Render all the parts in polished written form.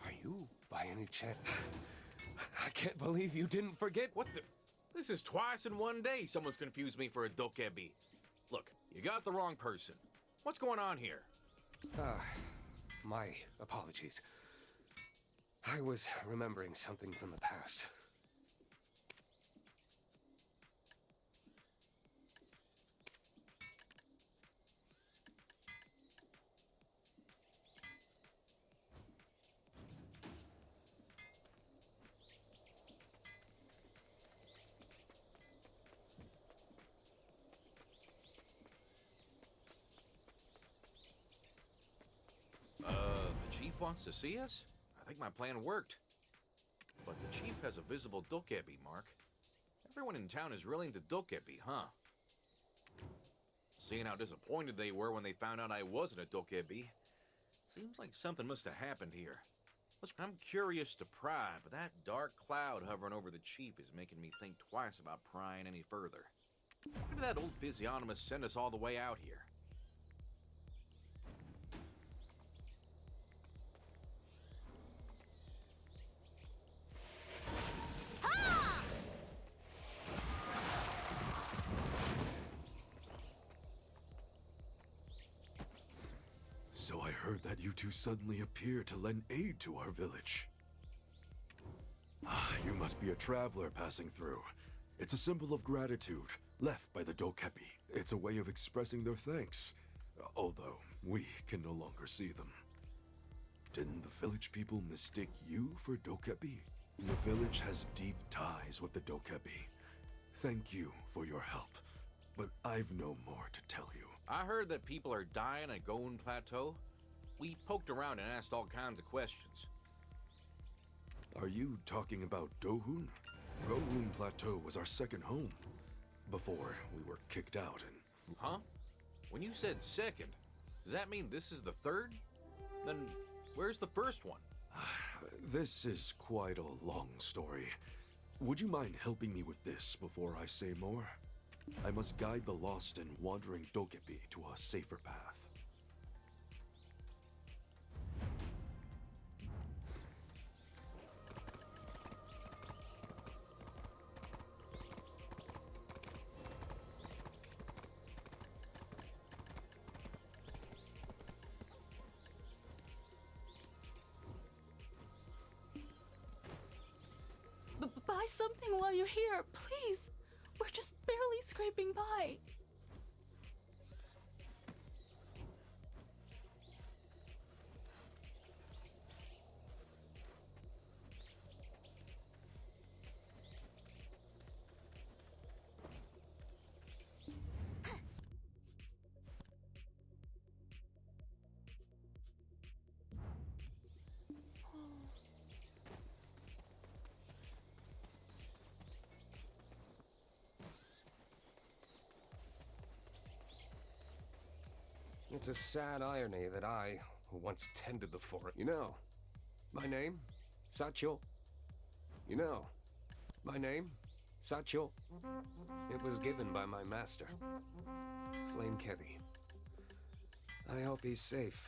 Are you, by any chance... I can't believe you didn't forget... What the... This is twice in one day someone's confused me for a dokebi. Look, you got the wrong person. What's going on here? My apologies. I was remembering something from the past. The chief wants to see us? I think my plan worked. But the chief has a visible dokebi, Mark. Everyone in town is really into dokebi, huh? Seeing how disappointed they were when they found out I wasn't a dokebi, seems like something must have happened here. I'm curious to pry, but that dark cloud hovering over the chief is making me think twice about prying any further. Why did that old physiognomist send us all the way out here? So I heard that you two suddenly appeared to lend aid to our village. You must be a traveler passing through. It's a symbol of gratitude, left by the dokebi. It's a way of expressing their thanks, although we can no longer see them. Didn't the village people mistake you for dokebi? The village has deep ties with the dokebi. Thank you for your help, but I've no more to tell you. I heard that people are dying at Geuseunsae Plateau. We poked around and asked all kinds of questions. Are you talking about Dohun? Geuseunsae Plateau was our second home, before we were kicked out and... Huh? When you said second, does that mean this is the third? Then where's the first one? This is quite a long story. Would you mind helping me with this before I say more? I must guide the lost and wandering dokebi to a safer path. Buy something while you're here, please. We're just barely scraping by. It's a sad irony that I, who once tended the forest... You know, my name? Sacho. You know, my name? Sacho. It was given by my master, Flame Kebi. I hope he's safe.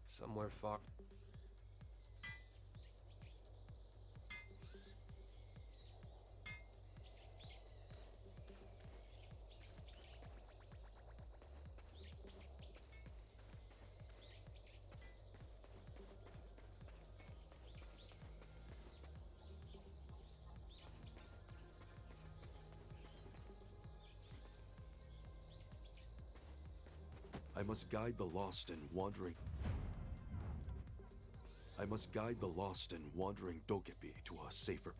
Somewhere far... I must guide the lost and wandering... I must guide the lost and wandering dokebi to a safer...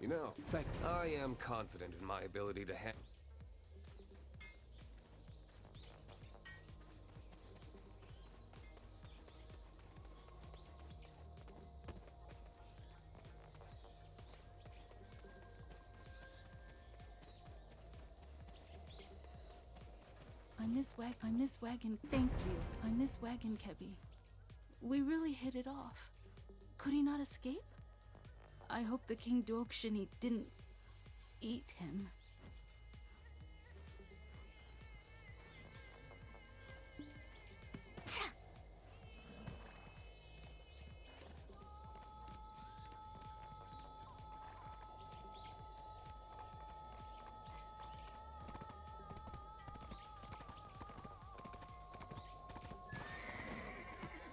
You know, I am confident in my ability to I miss Wagon. Thank you. I miss Wagon Kebi. We really hit it off. Could he not escape? I hope the King Dokshini didn't eat him.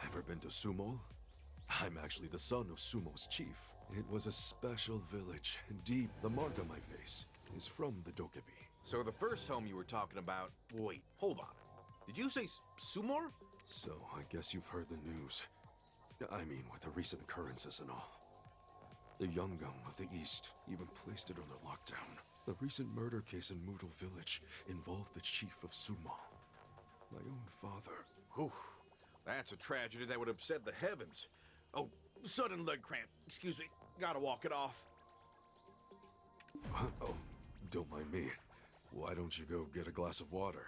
Ever been to Sumo? I'm actually the son of Sumo's chief. It was a special village. Indeed, the mark on my face is from the Dokebi. So the first home you were talking about... Wait, hold on. Did you say Sumor? So, I guess you've heard the news. I mean, with the recent occurrences and all. The Yungam of the East even placed it under lockdown. The recent murder case in Mudang Village involved the chief of Sumo. My own father. Whew. That's a tragedy that would upset the heavens. Oh, sudden leg cramp. Excuse me. Gotta walk it off. Oh, don't mind me. Why don't you go get a glass of water?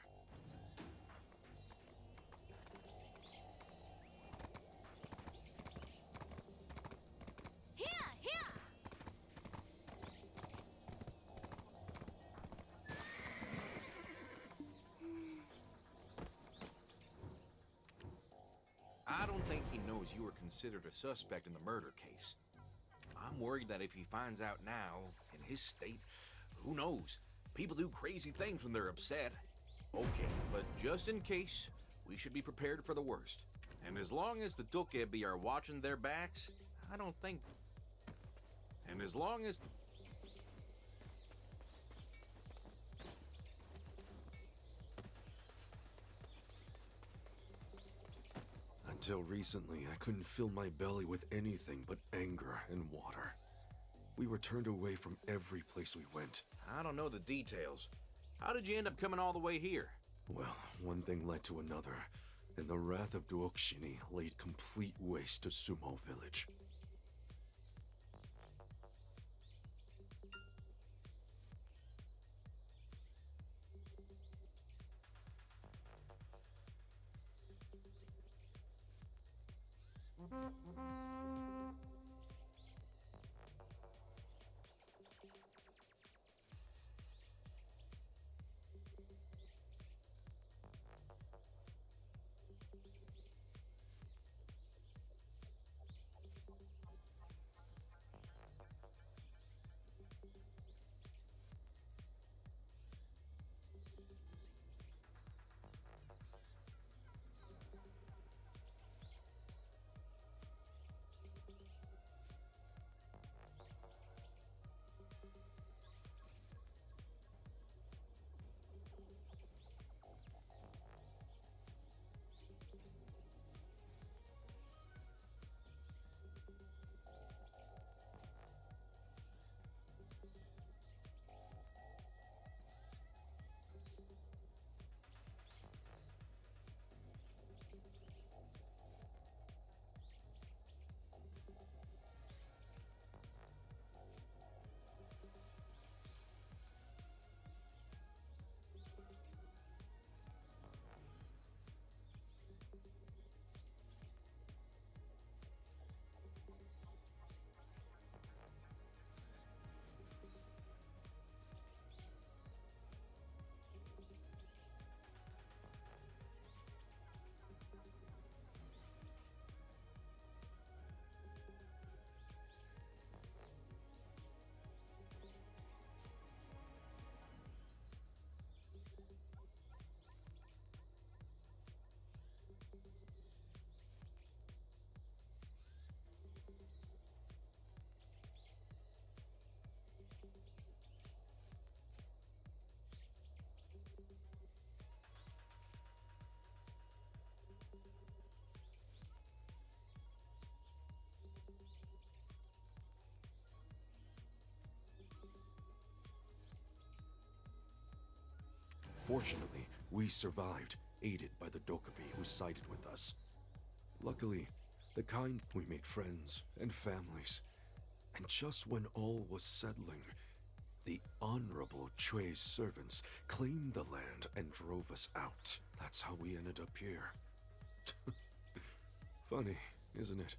I don't think he knows you were considered a suspect in the murder case. I'm worried that if he finds out now, in his state, who knows? People do crazy things when they're upset. Okay, but just in case, we should be prepared for the worst. And as long as the Dokebi are watching their backs, I don't think... And as long as... Until recently, I couldn't fill my belly with anything but anger and water. We were turned away from every place we went. I don't know the details. How did you end up coming all the way here? Well, one thing led to another, and the wrath of Dokshini laid complete waste to Sumo Village. Fortunately, we survived, aided by the Dokubi who sided with us. Luckily, we made friends and families. And just when all was settling, the Honorable Chue's servants claimed the land and drove us out. That's how we ended up here. Funny, isn't it?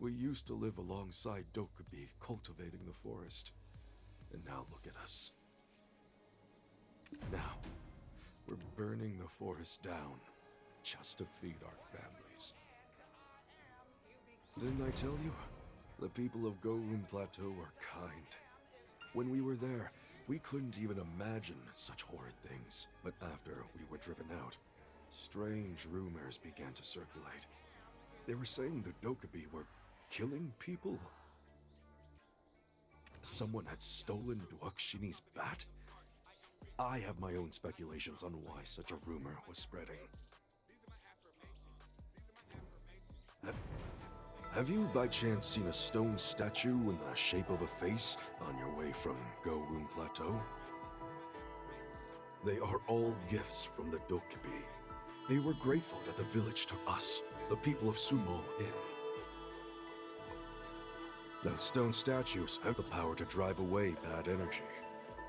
We used to live alongside Dokubi, cultivating the forest. And now look at us. Now, we're burning the forest down just to feed our families. Didn't I tell you? The people of Geuseunsae Plateau are kind. When we were there, we couldn't even imagine such horrid things. But after we were driven out, strange rumors began to circulate. They were saying the Dokubi were killing people. Someone had stolen Duakshini's bat? I have my own speculations on why such a rumor was spreading. Have you by chance seen a stone statue in the shape of a face on your way from Geuseunsae Plateau? They are all gifts from the Dokubi. They were grateful that the village took us, the people of Sumo, in. That stone statues have the power to drive away bad energy.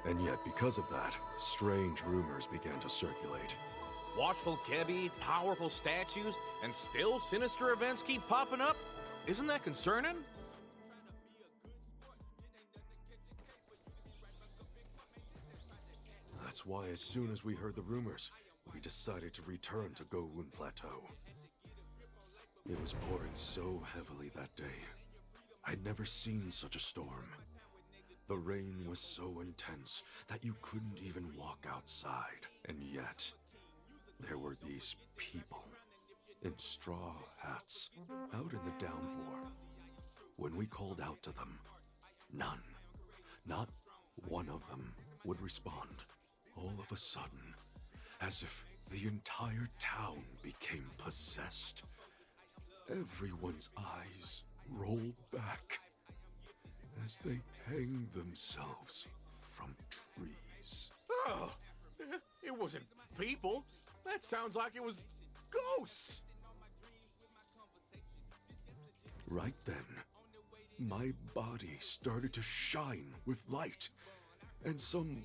And yet, because of that, strange rumors began to circulate. Watchful Kebi, powerful statues, and still sinister events keep popping up? Isn't that concerning? That's why as soon as we heard the rumors, we decided to return to Geuseunsae Plateau. It was pouring so heavily that day. I'd never seen such a storm. The rain was so intense that you couldn't even walk outside. And yet, there were these people in straw hats out in the downpour. When we called out to them, none, not one of them would respond. All of a sudden, as if the entire town became possessed, everyone's eyes rolled back as they hanged themselves from trees. Oh, it wasn't people. That sounds like it was ghosts. Right then, my body started to shine with light, and some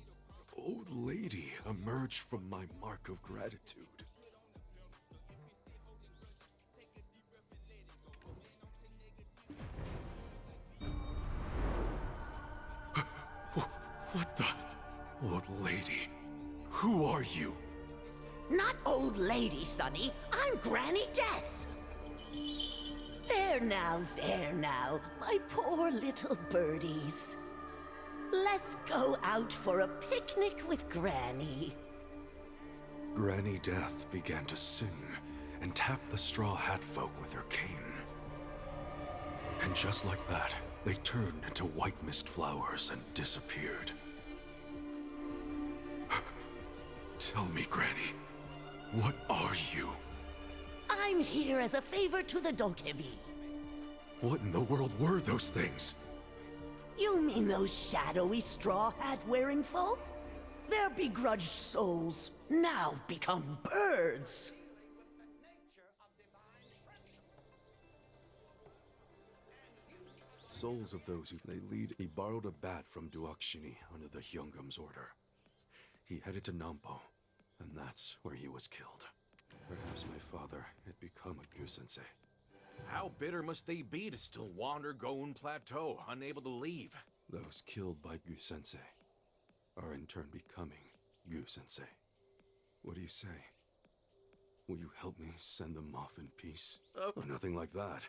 old lady emerged from my mark of gratitude. What the? Old lady, who are you? Not old lady, Sonny. I'm Granny Death. There now, my poor little birdies. Let's go out for a picnic with Granny. Granny Death began to sing and tap the straw hat folk with her cane. And just like that, they turned into white mist flowers and disappeared. Tell me, Granny, what are you? I'm here as a favor to the Dokubi. What in the world were those things? You mean those shadowy straw hat-wearing folk? Their begrudged souls now become birds. Souls of those who they lead. He borrowed a bat from Duakshini under the Hyungum's order. He headed to Nampo, and that's where he was killed. Perhaps my father had become a Geuseunsae. How bitter must they be to still wander Geuseunsae Plateau, unable to leave? Those killed by Geuseunsae are in turn becoming Geuseunsae. What do you say? Will you help me send them off in peace? Oh, nothing like that.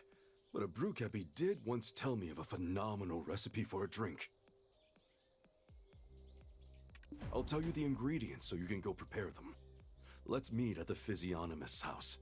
But a brewkepi did once tell me of a phenomenal recipe for a drink. I'll tell you the ingredients so you can go prepare them. Let's meet at the Physiognomist's house.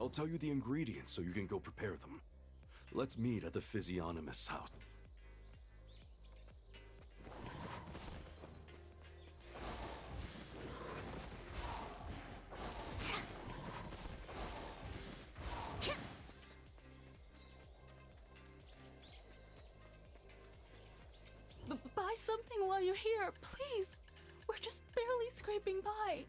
I'll tell you the ingredients so you can go prepare them. Let's meet at the Physiognomist's house. Buy something while you're here, please. We're just barely scraping by.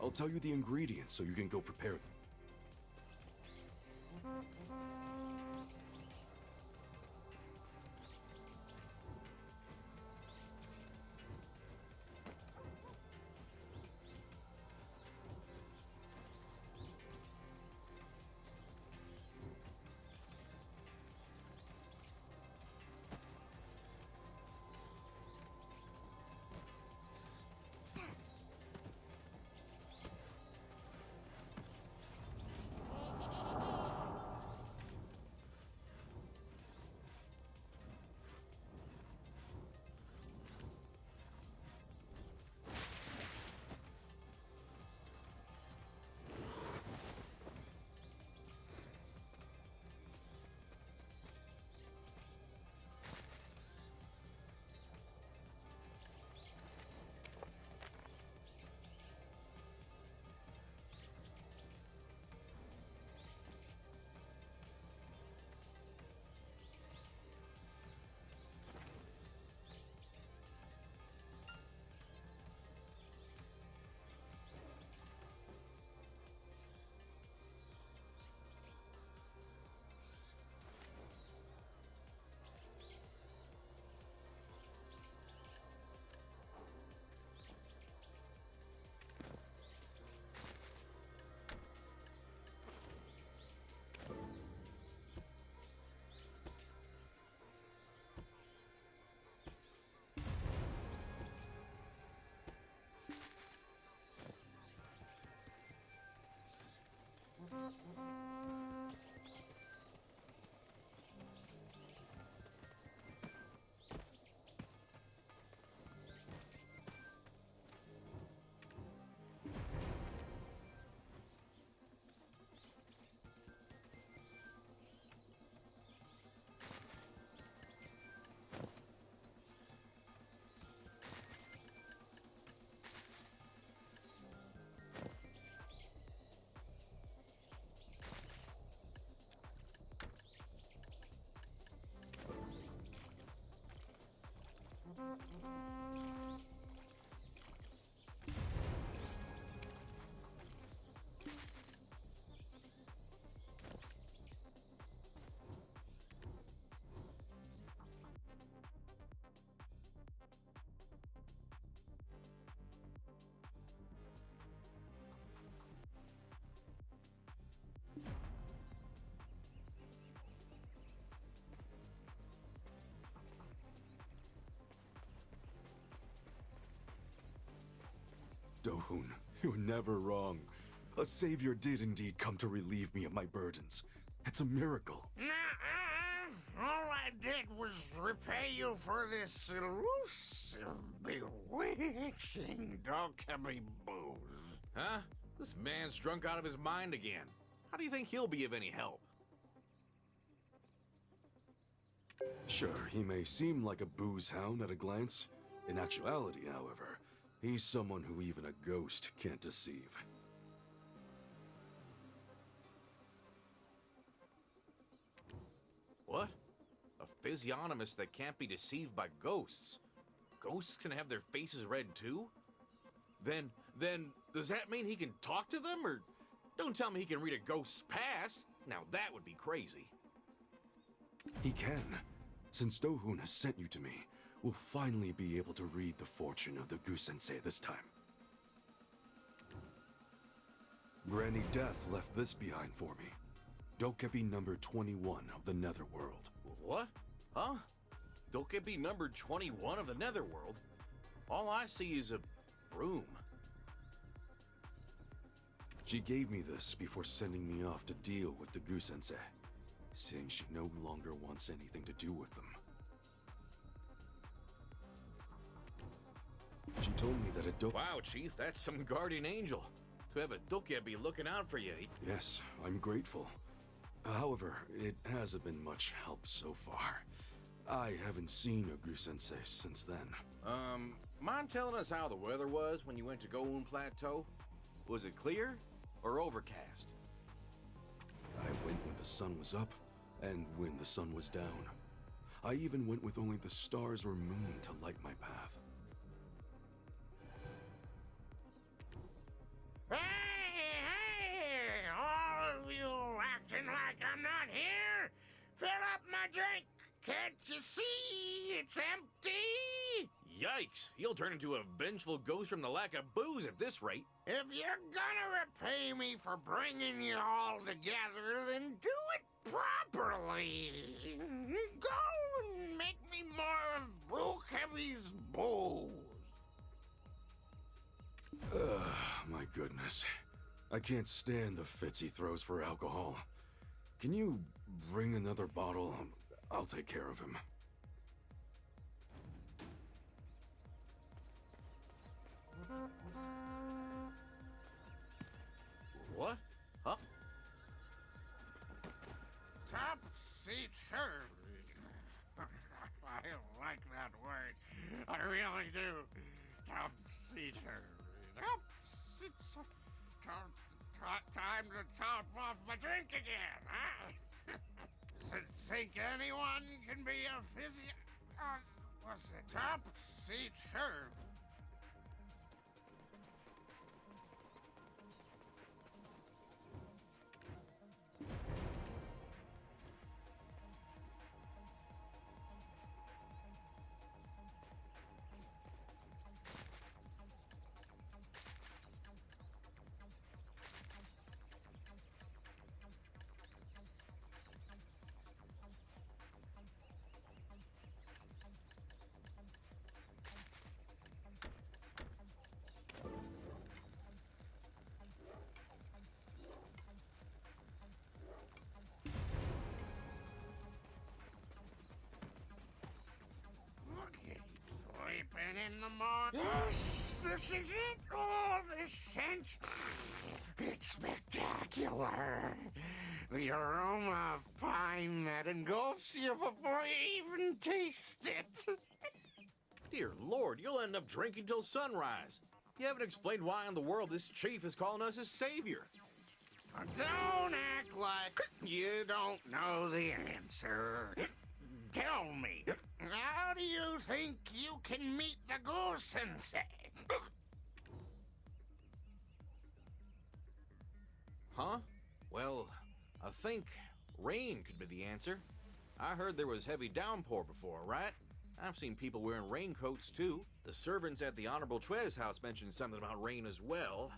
I'll tell you the ingredients so you can go prepare them. Dohun, you're never wrong. A savior did indeed come to relieve me of my burdens. It's a miracle. Nuh-uh. All I did was repay you for this elusive, bewitching Dalbeol booze. Huh? This man's drunk out of his mind again. How do you think he'll be of any help? Sure, he may seem like a booze hound at a glance. In actuality, however, he's someone who even a ghost can't deceive. What? A physiognomist that can't be deceived by ghosts? Ghosts can have their faces read too? Then, does that mean he can talk to them? Or don't tell me he can read a ghost's past. Now that would be crazy. He can. Since Dohun has sent you to me, we'll finally be able to read the fortune of the Geuseunsae this time. Granny Death left this behind for me. Dokebi number 21 of the Netherworld. What? Huh? Dokebi number 21 of the Netherworld? All I see is a broom. She gave me this before sending me off to deal with the Geuseunsae, saying she no longer wants anything to do with them. She told me that a Wow, Chief, that's some guardian angel. To have a Dokebi looking out for you. Yes, I'm grateful. However, it hasn't been much help so far. I haven't seen a Geuseunsae since then. Mind telling us how the weather was when you went to Geuseunsae Plateau? Was it clear or overcast? I went when the sun was up and when the sun was down. I even went with only the stars or moon to light my path. Hey, all of you acting like I'm not here? Fill up my drink. Can't you see it's empty? Yikes! You'll turn into a vengeful ghost from the lack of booze at this rate. If you're gonna repay me for bringing you all together, then do it properly. Go and make me more of Dokebi's bowls. My goodness. I can't stand the fits he throws for alcohol. Can you bring another bottle? I'll take care of him. What? Huh? Topsy-turvy. I like that word. I really do. Topsy-turvy. Time to top off my drink again, huh? Think anyone can be a what's it? Topsy-turvy. Sleeping in the morning. Yes, this is it. Oh, this scent. It's spectacular. The aroma of pine that engulfs you before you even taste it. Dear Lord, you'll end up drinking till sunrise. You haven't explained why in the world this chief is calling us his savior. Don't act like you don't know the answer. Tell me, how do you think you can meet the Geuseunsae? Huh? Well, I think rain could be the answer. I heard there was heavy downpour before, right? I've seen people wearing raincoats too. The servants at the Honorable Trez house mentioned something about rain as well.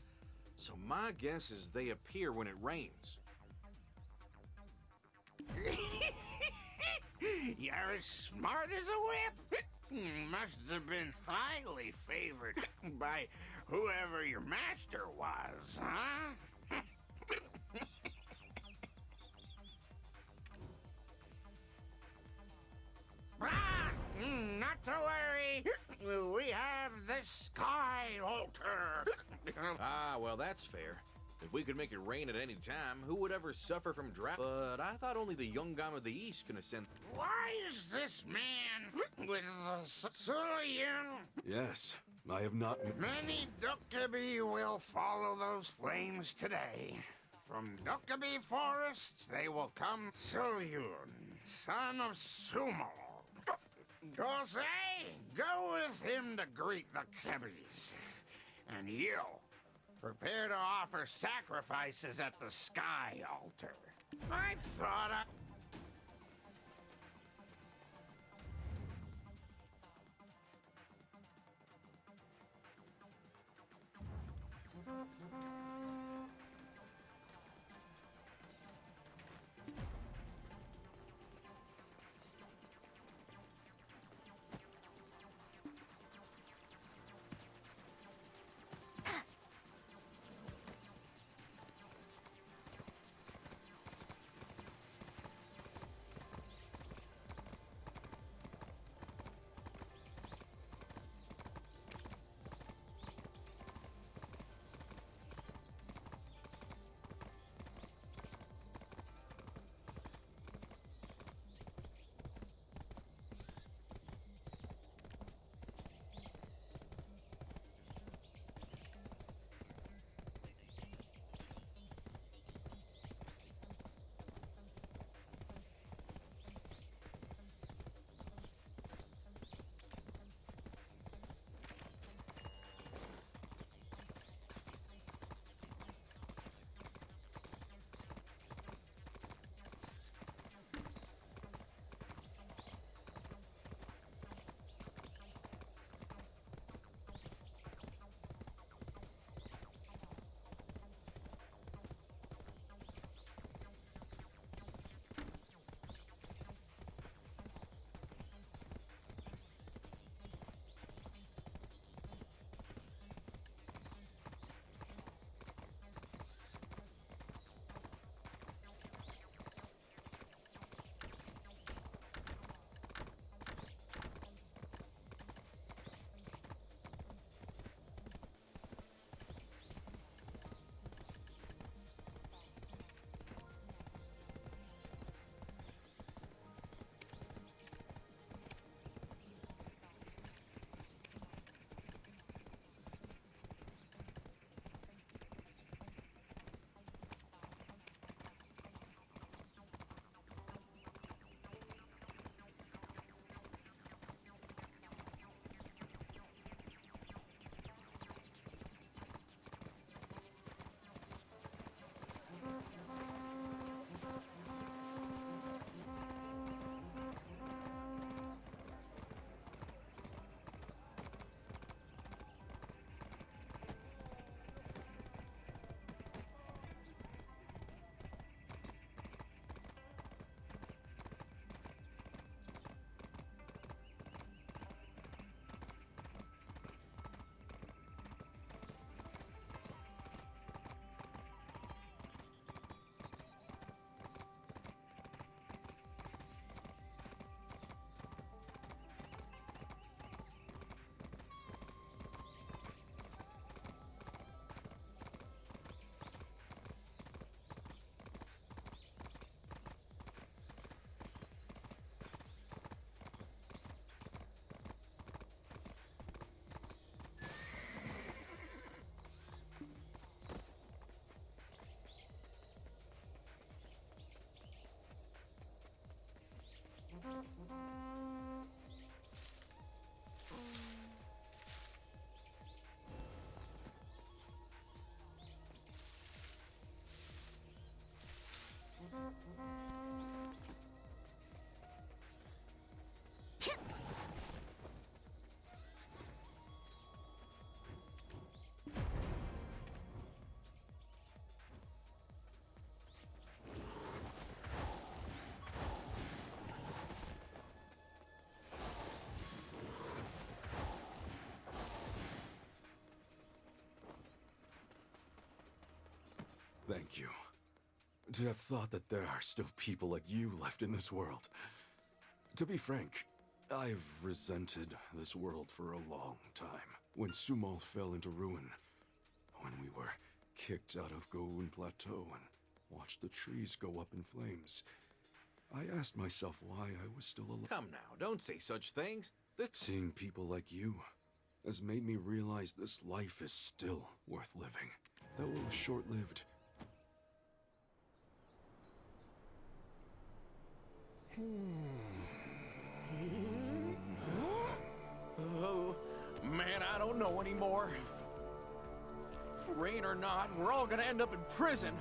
So my guess is they appear when it rains. You're as smart as a whip. Must have been highly favored by whoever your master was, huh? Not to worry. We have the sky altar. Ah, well, that's fair. If we could make it rain at any time, who would ever suffer from drought? But I thought only the young gam of the East can ascend. Why is this man with the Sulian? Yes, I have not... Many Dokebi will follow those flames today. From Dokebi Forest, they will come Sulyun, son of Sumo. Geuseunsae, go with him to greet the Kebbies. And you, prepare to offer sacrifices at the sky altar. I thought I... Thank you. To have thought that there are still people like you left in this world. To be frank, I've resented this world for a long time. When Sumal fell into ruin, when we were kicked out of Geuseunsae Plateau and watched the trees go up in flames, I asked myself why I was still alive. Come now, don't say such things. Seeing people like you has made me realize this life is still worth living. Though it was short-lived. Oh, man, I don't know anymore. Rain or not, we're all gonna end up in prison.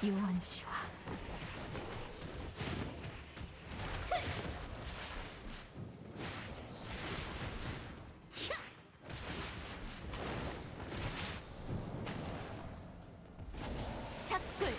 유언지와 작불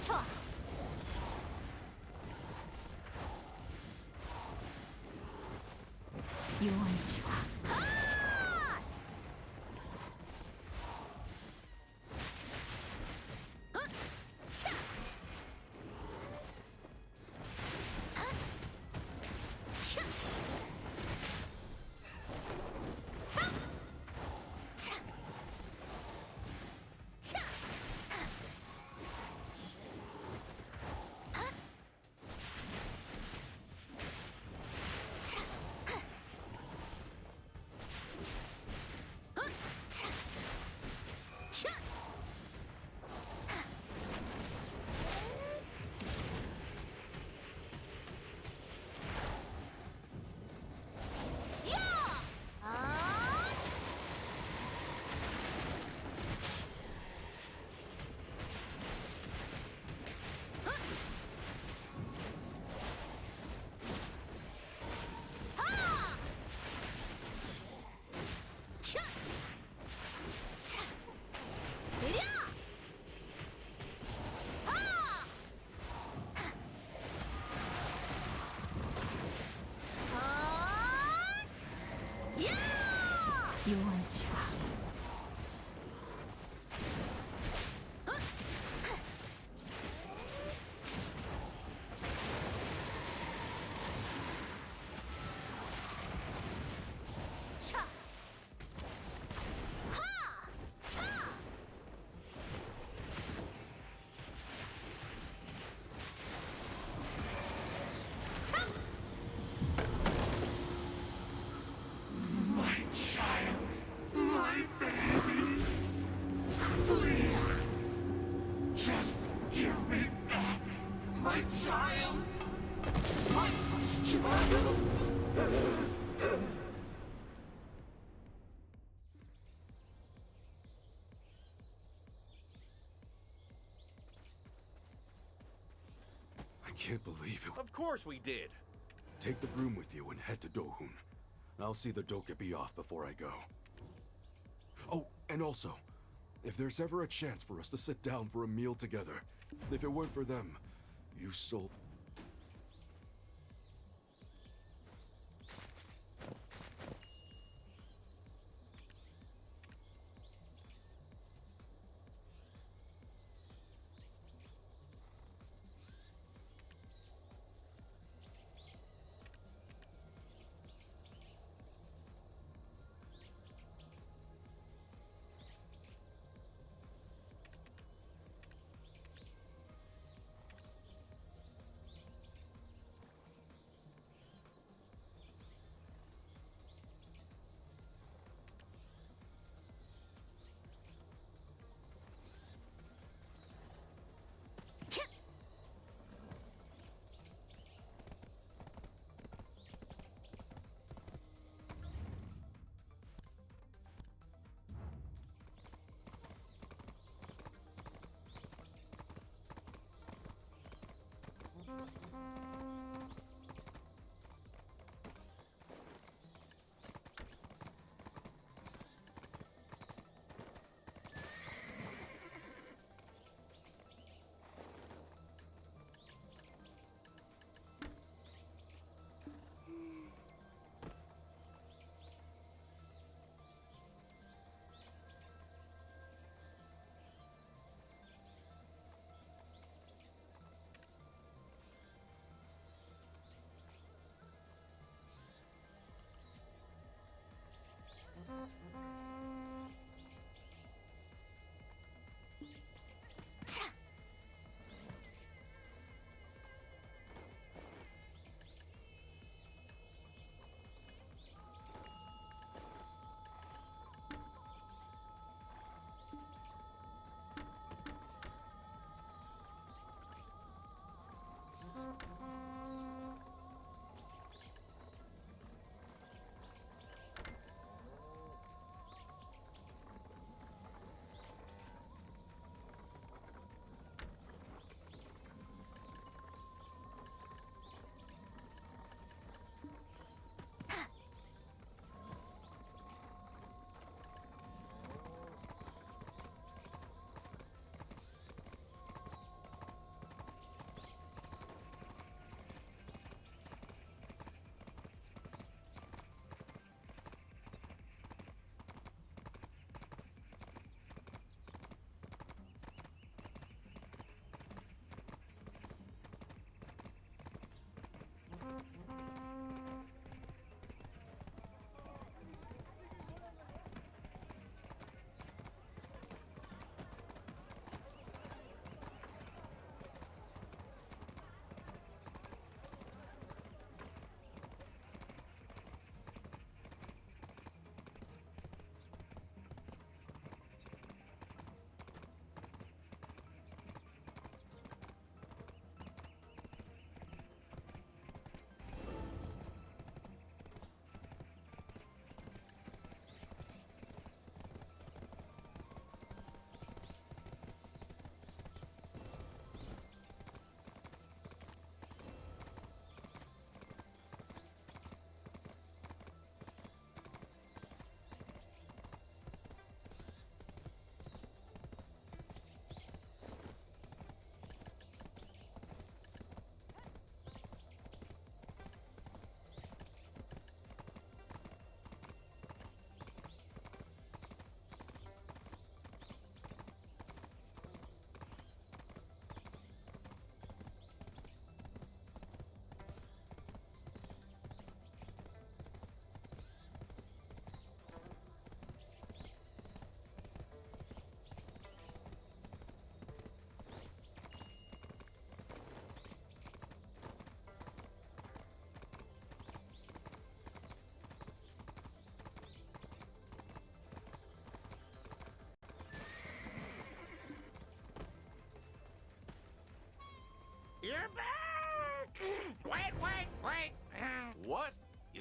쳐 유언지와 유언지와 My child, my baby. Please, just give me back my child. My child. I can't believe it. Of course we did. Take the broom with you and head to Dohun. I'll see the Dokebi off before I go. Oh, and also, if there's ever a chance for us to sit down for a meal together, if it weren't for them, you sold...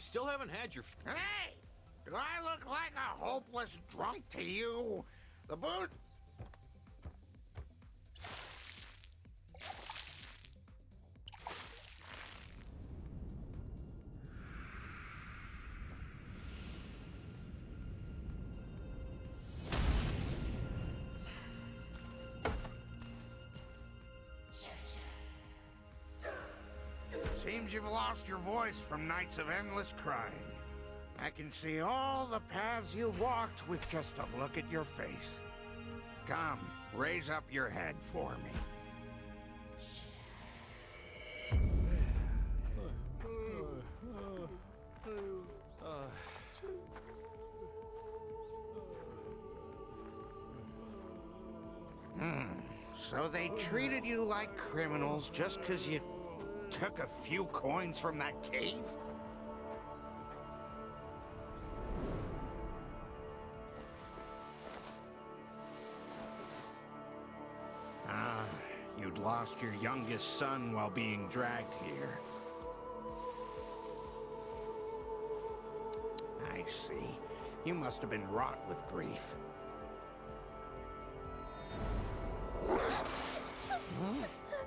still haven't had your... Hey! Do I look like a hopeless drunk to you? The boot... Seems you've lost your voice from nights of endless crying. I can see all the paths you walked with just a look at your face. Come, raise up your head for me. So they treated you like criminals just 'cause you took a few coins from that cave? You'd lost your youngest son while being dragged here. I see. You must have been wrought with grief.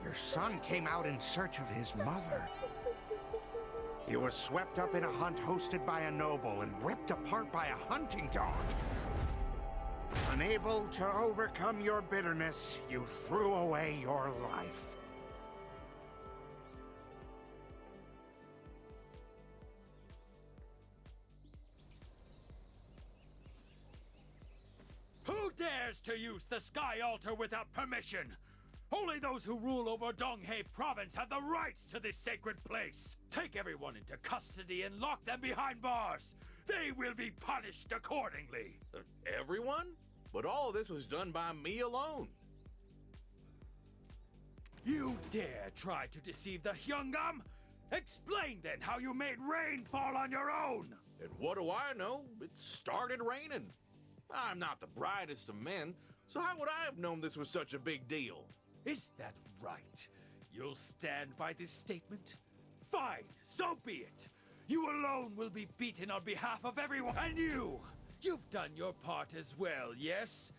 Your son came out in search of his mother. He was swept up in a hunt hosted by a noble and ripped apart by a hunting dog. Unable to overcome your bitterness, you threw away your life. Who dares to use the Sky Altar without permission? Only those who rule over Donghae Province have the rights to this sacred place. Take everyone into custody and lock them behind bars. They will be punished accordingly. Everyone? But all of this was done by me alone. You dare try to deceive the Hyungam? Explain then how you made rain fall on your own. And what do I know? It started raining. I'm not the brightest of men, so how would I have known this was such a big deal? Is that right? You'll stand by this statement? Fine, so be it. You alone will be beaten on behalf of everyone. And you've done your part as well, yes?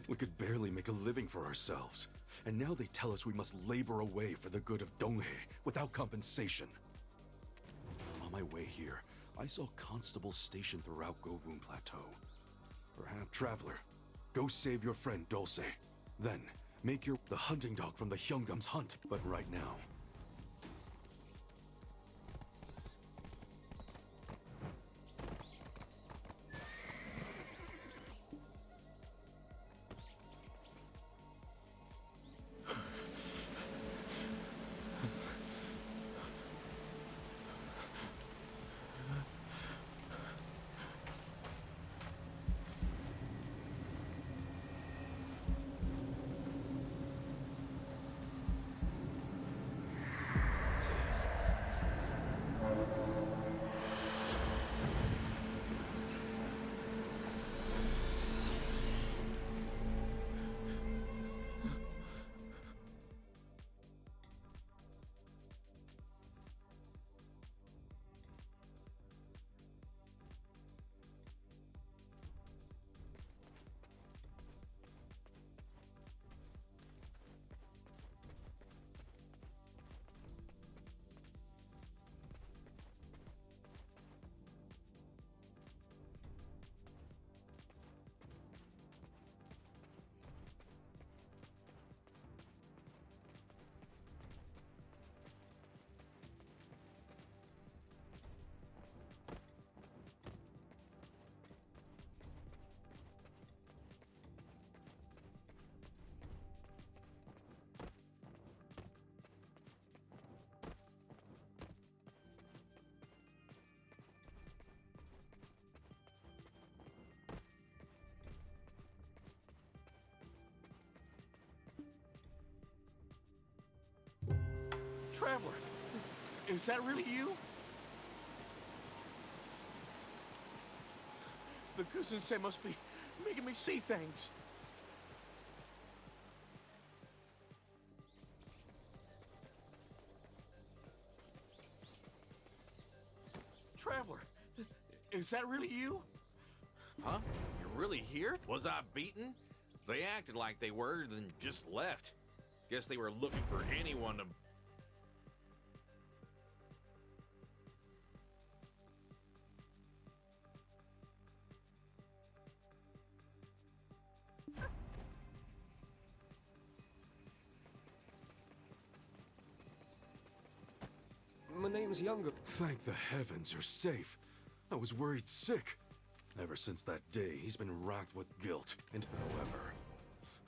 We could barely make a living for ourselves. And now they tell us we must labor away for the good of Donghae without compensation. On my way here, I saw constables stationed throughout Geuseunsae Plateau. Perhaps, traveler, go save your friend Dulce. Then, make the hunting dog from the Hyungam's hunt. But right now, Traveler, is that really you? The Geuseunsae must be making me see things. Traveler, is that really you? Huh? You're really here? Was I beaten? They acted like they were, then just left. Guess they were looking for anyone to... My name's Younger. Thank the heavens you're safe. I was worried sick. Ever since that day, he's been racked with guilt. And however,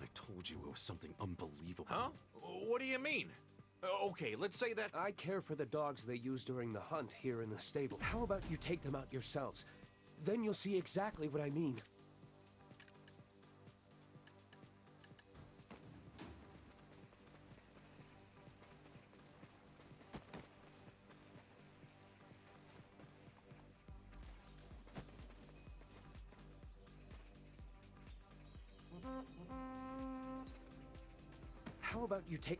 I told you it was something unbelievable. Huh? What do you mean? Okay, let's say that... I care for the dogs they use during the hunt here in the stable. How about you take them out yourselves? Then you'll see exactly what I mean. How about you take...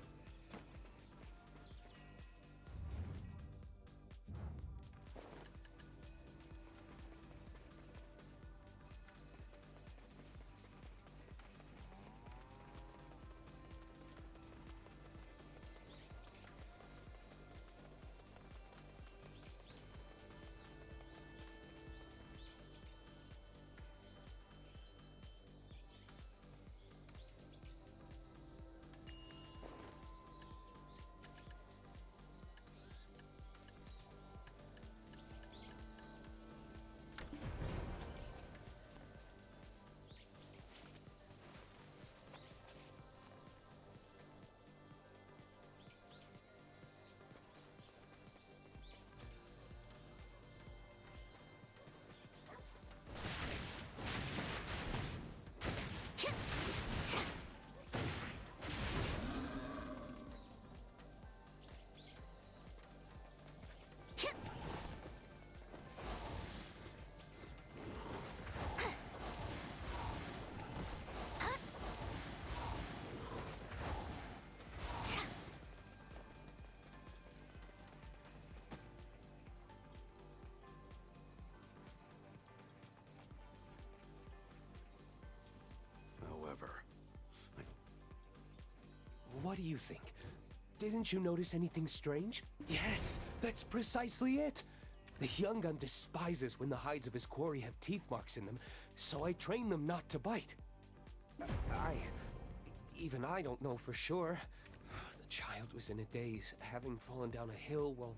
What do you think? Didn't you notice anything strange? Yes, that's precisely it. The young gun despises when the hides of his quarry have teeth marks in them, so I train them not to bite. Even I don't know for sure. The child was in a daze, having fallen down a hill while,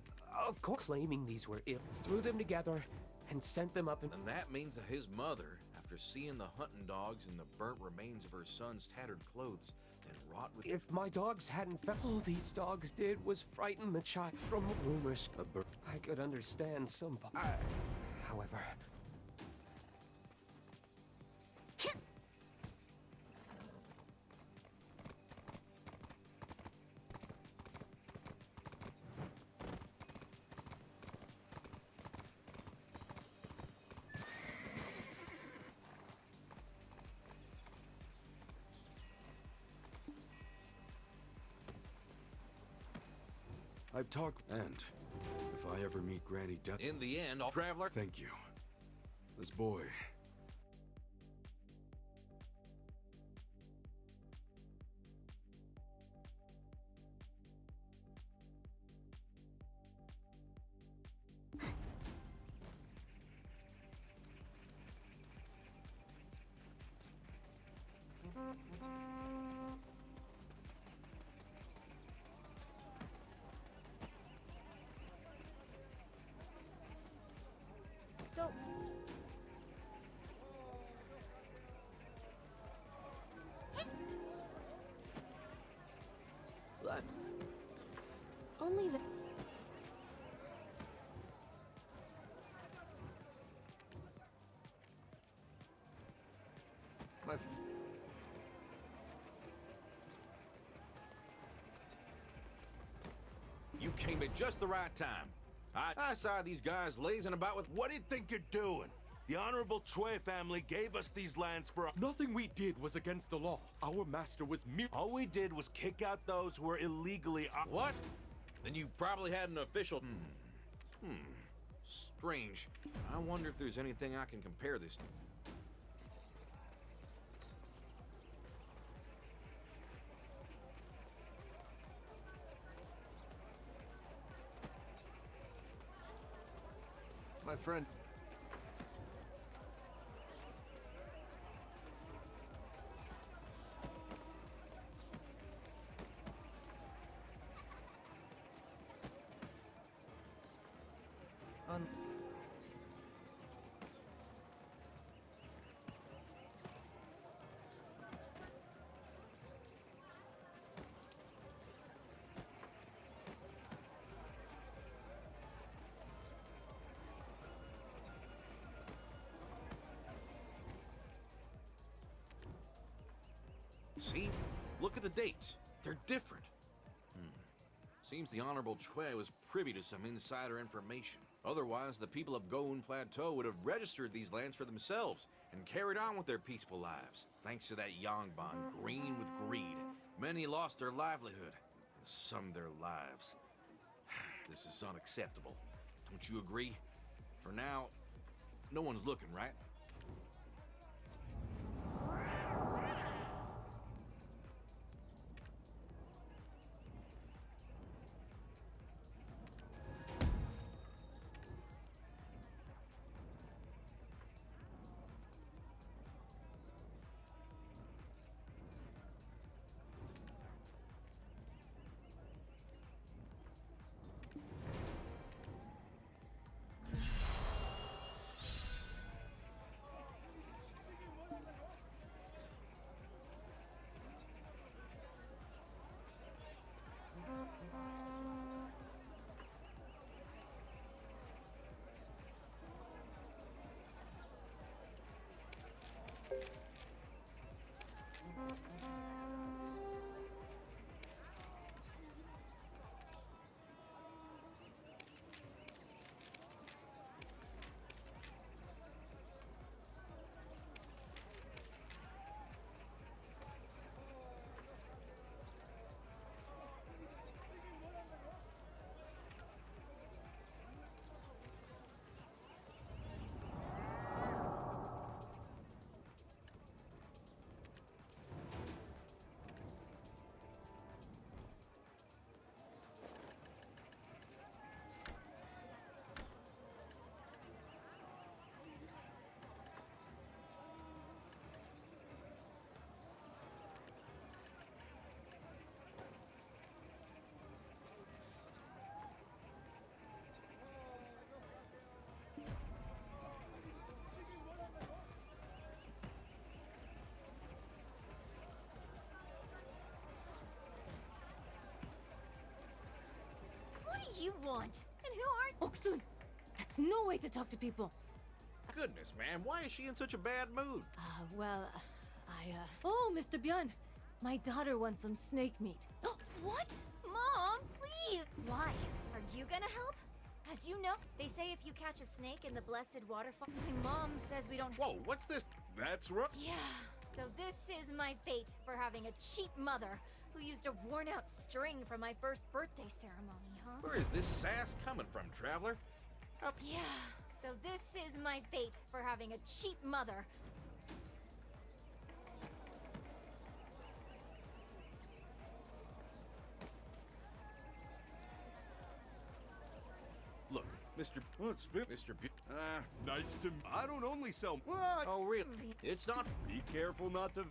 of course, claiming these were ill. Threw them together and sent them up And that means that his mother, after seeing the hunting dogs and the burnt remains of her son's tattered clothes, and wrought with... If my dogs hadn't found... All these dogs did was frighten the child from rumors. I could understand some... however... I've talked, and if I ever meet Granny Death... In the end, I'll... Traveler... Thank you. This boy... Don't... What? Only the... My... came at just the right time. I saw these guys lazing about with... What do you think you're doing? The Honorable Chue family gave us these lands for... Nothing we did was against the law. Our master was mere... All we did was kick out those who were illegally... What? Then you probably had an official... Strange. I wonder if there's anything I can compare this to. My friend. See? Look at the dates. They're different. Seems the Honorable Chue was privy to some insider information. Otherwise, the people of Geuseunsae Plateau would have registered these lands for themselves and carried on with their peaceful lives. Thanks to that Yangban, green with greed, many lost their livelihood, and some their lives. This is unacceptable. Don't you agree? For now, no one's looking, right? What do you want? And who are... Oksun! That's no way to talk to people. Goodness, man, why is she in such a bad mood? Oh, Mr. Byun, my daughter wants some snake meat. What? Mom, please! Why? Are you gonna help? As you know, they say if you catch a snake in the blessed waterfall... My mom says we don't... Whoa, what's this? That's right. Yeah, so this is my fate for having a cheap mother who used a worn-out string for my first birthday ceremony, huh? Where is this sass coming from, traveler? Yeah, so this is my fate for having a cheap mother. Look, Mr. What's Mr. nice to... I don't only sell... What? Oh, really? It's not... Be careful not to...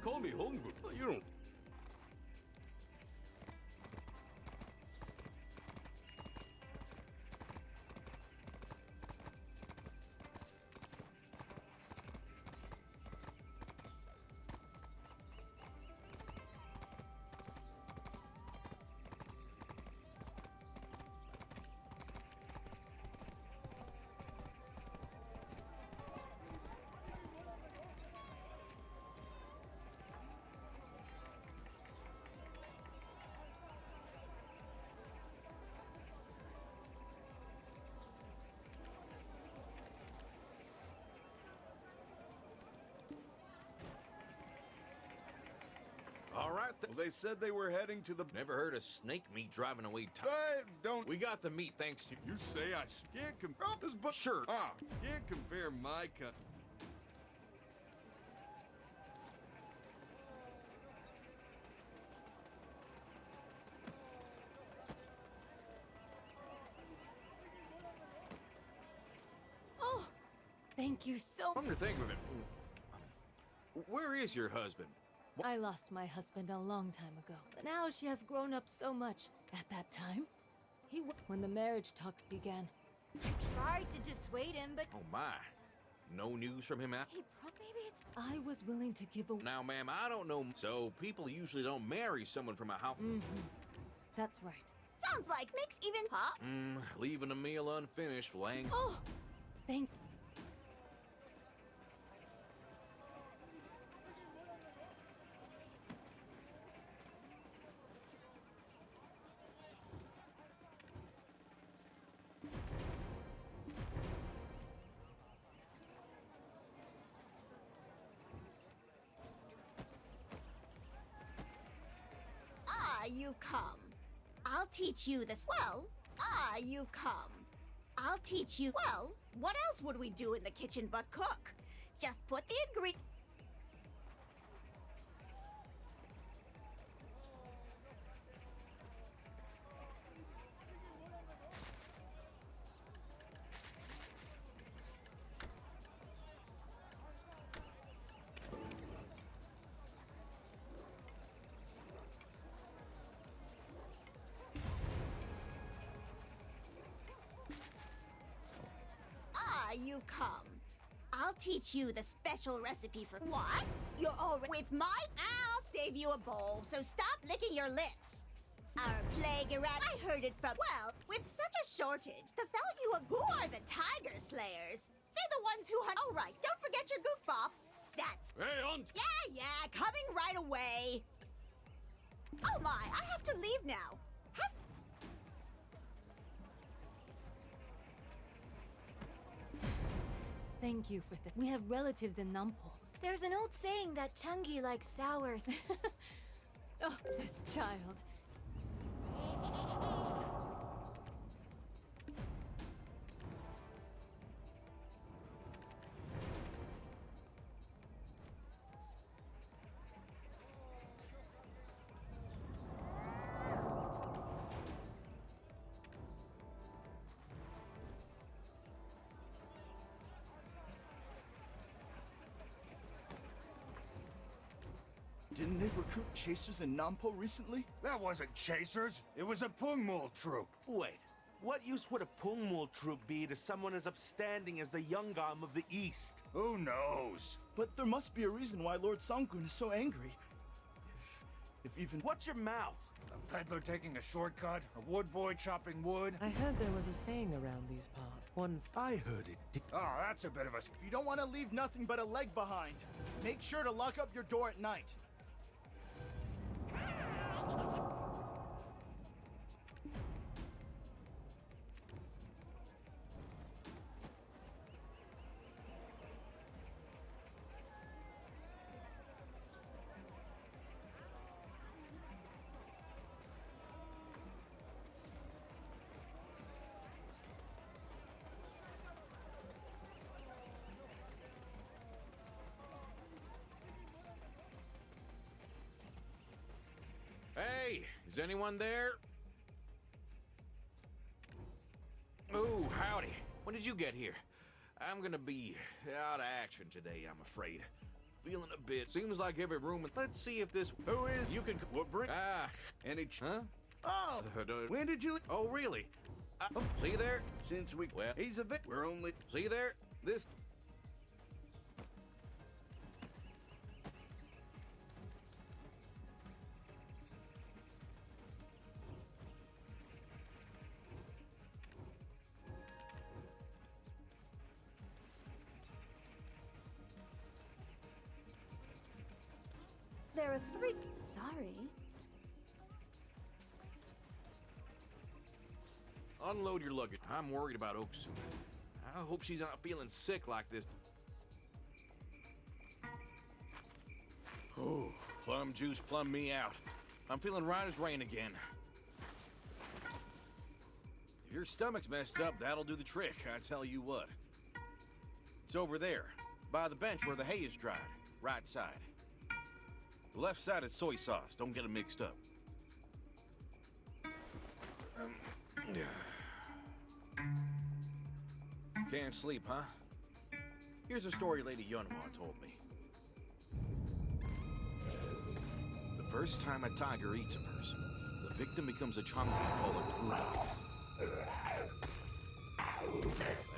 call me Hongbu. You don't. All right, Well, they said they were heading to the... never heard of snake meat driving away. don't... We got the meat thanks to You say I can't compare this, but... Sure. Can't compare my cut. Oh, thank you so Come to think of it, where is your husband? I lost my husband a long time ago, but now she has grown up so much. At that time, when the marriage talks began. I tried to dissuade him, but Oh my. No news from him out? maybe it's... I was willing to give a... Now, ma'am, I don't know. So people usually don't marry someone from a house. That's right. Sounds like mix even pop. Leaving a meal unfinished, Lang. Oh, thank... You've come. I'll teach you this. Well, you've come. I'll teach you. Well, what else would we do in the kitchen but cook? Just put the ingredient. You've come. I'll teach you the special recipe for what? You're already with my... I'll save you a bowl, so stop licking your lips. Our plague erratic... I heard it from... Well, with such a shortage, the value of... Who are the tiger slayers? They're the ones who hunt... Oh, right, don't forget your gook bop. That's... Hey, Aunt! Yeah, coming right away. Oh my, I have to leave now. Thank you for this. We have relatives in Nampo. There's an old saying that Chungi likes sour. Oh, this child. Didn't they recruit chasers in Nampo recently? That wasn't chasers. It was a Pungmul troop. Wait, what use would a Pungmul troop be to someone as upstanding as the Yungam of the East? Who knows? But there must be a reason why Lord Sangun is so angry. If even... Watch your mouth. A peddler taking a shortcut? A wood boy chopping wood? I heard there was a saying around these parts. Once I heard it. Oh, that's a bit of a... If you don't want to leave nothing but a leg behind, make sure to lock up your door at night. Hey, is anyone there? Oh, howdy. When did you get here? I'm gonna be out of action today, I'm afraid. feeling a bit. Seems like every room. Let's see if this. Who is? You can. What bring? Any. Huh? Oh, when did you? Oh, really? See there? Since we. Well, he's a bit. We're only. See there? This. There are 3. Sorry. Unload your luggage. I'm worried about Geuseunsae. I hope she's not feeling sick like this. Oh, plum juice plumb me out. I'm feeling right as rain again. If your stomach's messed up, that'll do the trick, I tell you what. It's over there, by the bench where the hay is dried. Right side. The left side is soy sauce. Don't get them mixed up. Can't sleep, huh? Here's a story Lady Yunhua told me. The first time a tiger eats a person, the victim becomes a changri called a gulgak.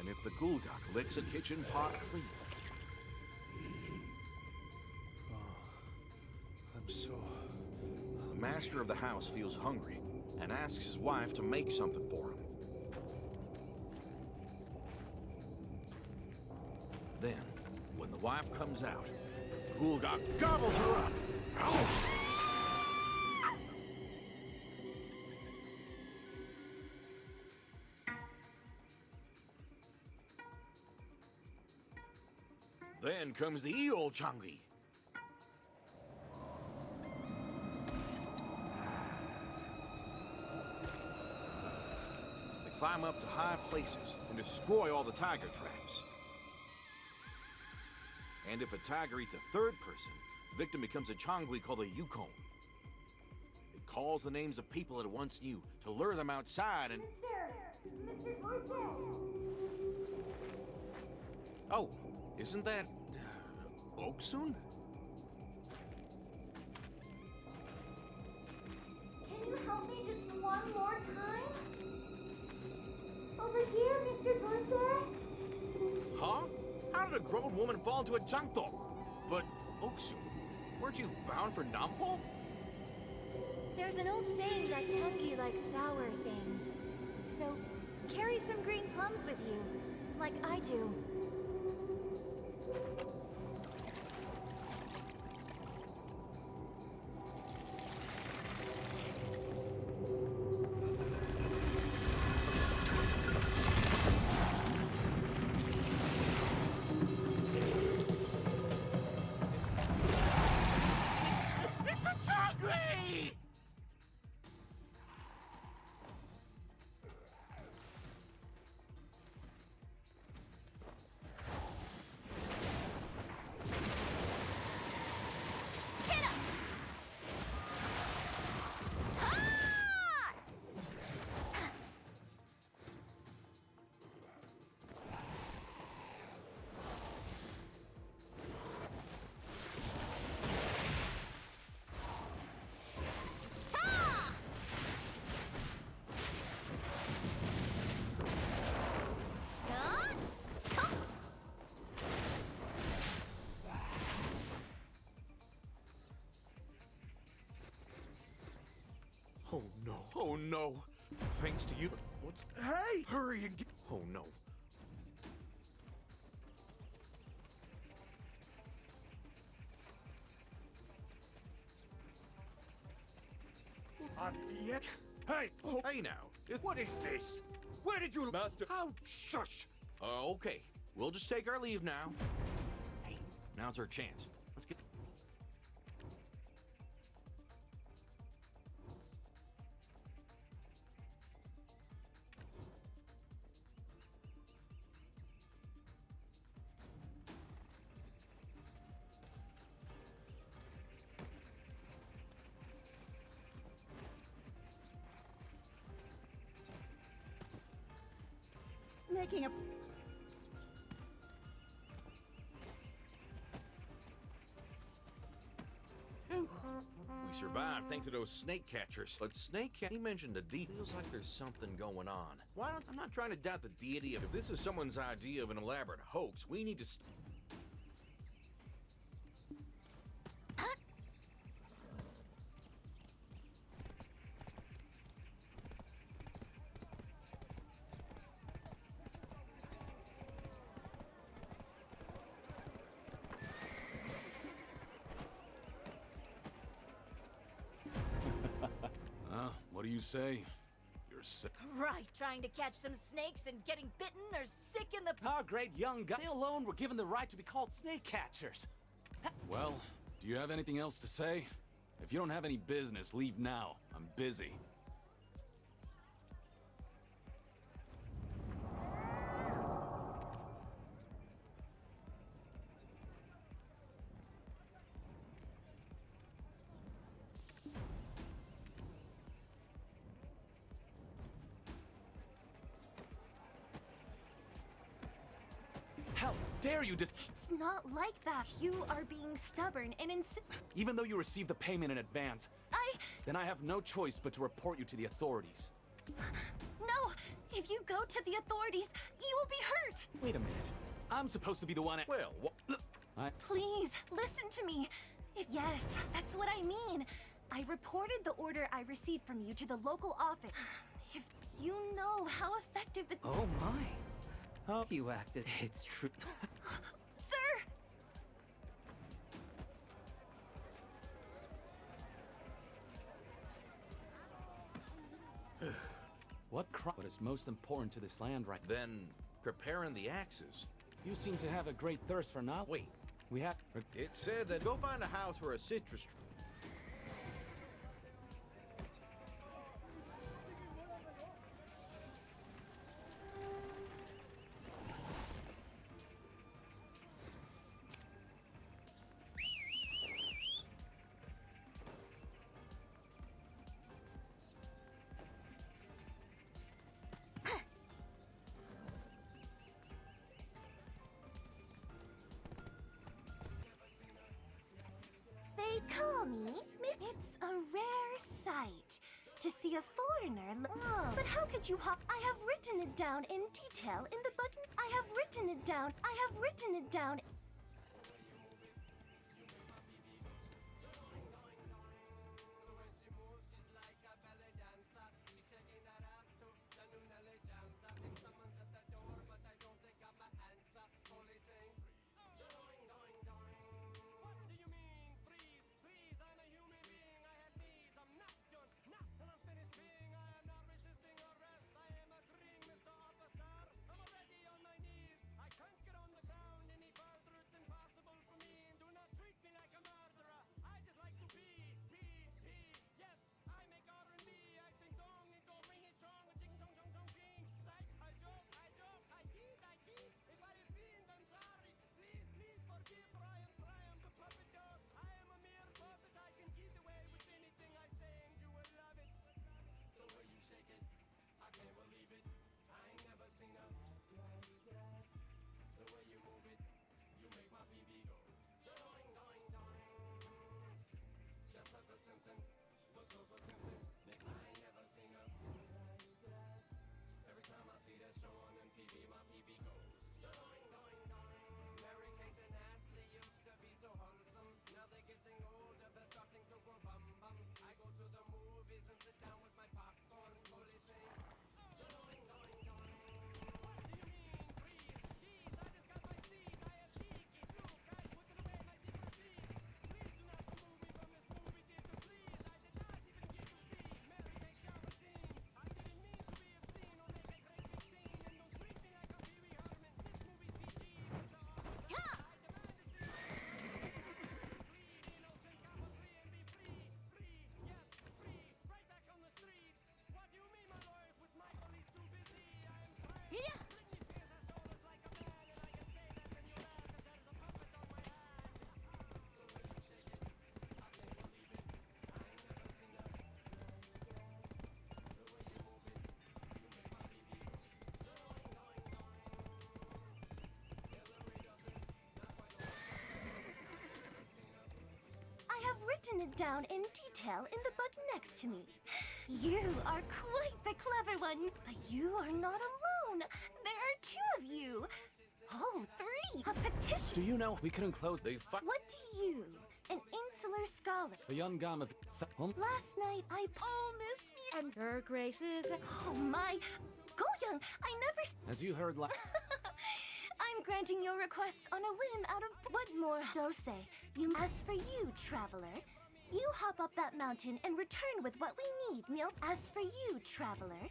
And if the gulgak licks a kitchen pot clean, the master of the house feels hungry and asks his wife to make something for him. Then, when the wife comes out, the gulgak gobbles her up. Then comes the Eol Changi. They climb up to high places and destroy all the tiger traps. And if a tiger eats a third person, the victim becomes a changui called a yukon. It calls the names of people it once knew to lure them outside and... Mr. Geuseunsae! Oh, isn't that... Geuseunsae? Can you help me just one more time? Over here, Mr. Geuseunsae? Huh? How did a grown woman fall into a jangto? But, Geuseunsae, weren't you bound for Nampo? There's an old saying that chunky likes sour things. So, carry some green plums with you, like I do. Oh no, oh no. Thanks to you. What's... Hey! Hurry and get... Oh no. Yet? Hey! Oh, hey now. What is this? Where did you... Master... How? Shush! Okay. We'll just take our leave now. Hey, now's our chance. Let's get... Making a... survived thanks to those snake catchers. But he mentioned a deity. Feels like there's something going on. I'm not trying to doubt the deity of... If this is someone's idea of an elaborate hoax, we need to... What do you say? You're sick. Right, trying to catch some snakes and getting bitten or sick in the... Our great young guy. They alone were given the right to be called snake catchers. Well, do you have anything else to say? If you don't have any business, leave now. I'm busy. How dare you It's not like that. You are being stubborn and Even though you received the payment in advance, then I have no choice but to report you to the authorities. No! If you go to the authorities, you will be hurt! Wait a minute. I'm supposed to be the one at... Well, Please, listen to me. Yes, that's what I mean. I reported the order I received from you to the local office. If you know how effective the... Oh my. How you acted. It's true. Sir! What is most important to this land right now? Then, preparing the axes. You seem to have a great thirst for knowledge. Wait. We have... It said that go find a house where a citrus tree... They call me It's a rare sight to see a foreigner. But how could you hop? I have written it down in detail in the button. I have written it down. I have written it down. written it down in detail in the book next to me. You are quite the clever one. But you are not alone. There are two of you. Oh, three. A petition. Do you know we couldn't close the What do you, an insular scholar? A young gam of Last night I Miss me and her graces. Oh my, Goyoung, I never. As you heard I'm granting your requests on a whim out of what more? Geuseunsae, you. As for you, traveler, you hop up that mountain and return with what we need. Meal. As for you, traveler.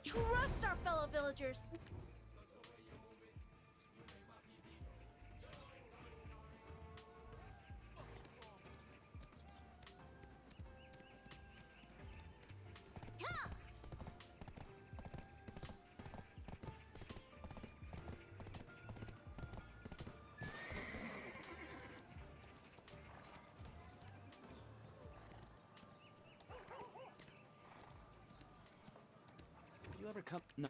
Trust our fellow villagers. you ever come? No.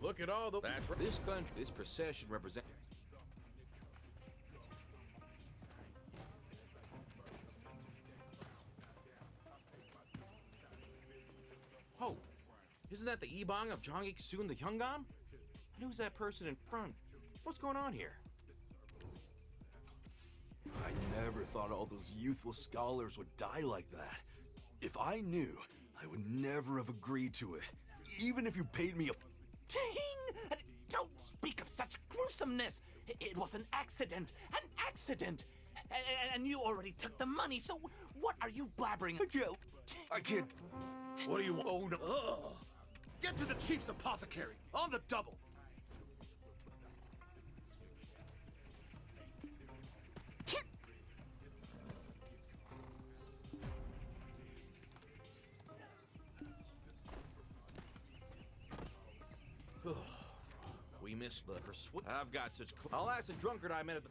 Look at all the... That's right. This country, this procession represents... Oh, isn't that the Ebong of Geuseunsae the Hyungam? And who's that person in front? What's going on here? I never thought all those youthful scholars would die like that. If I knew, I would never have agreed to it, even if you paid me a... Ting! Don't speak of such gruesomeness! It was an accident! An accident! And you already took the money, so what are you blabbering? I can't... What do you want? Oh, no. Ugh. Get to the chief's apothecary, on the double! We missed the persuade. I've got such... I'll ask the drunkard I met at the...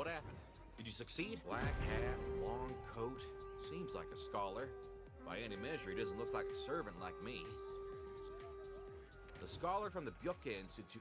What happened? Did you succeed? Black hat, long coat. Seems like a scholar. By any measure, he doesn't look like a servant like me. The scholar from the Geuseunsae Institute.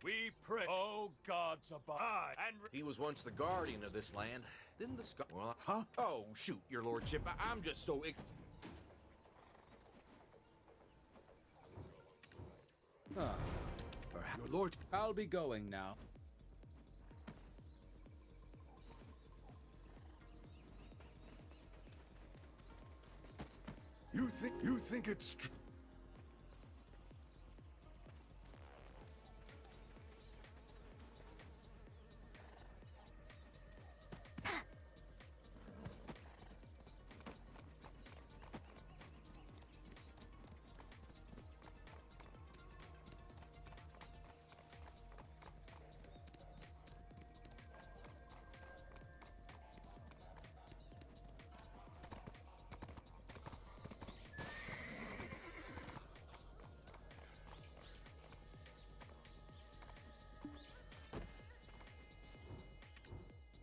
We pray, oh gods above, and He was once the guardian of this land. Didn't the scholar... Well, huh? Oh, shoot, your lordship. I'm just so... Your lord, I'll be going now. You think it's true?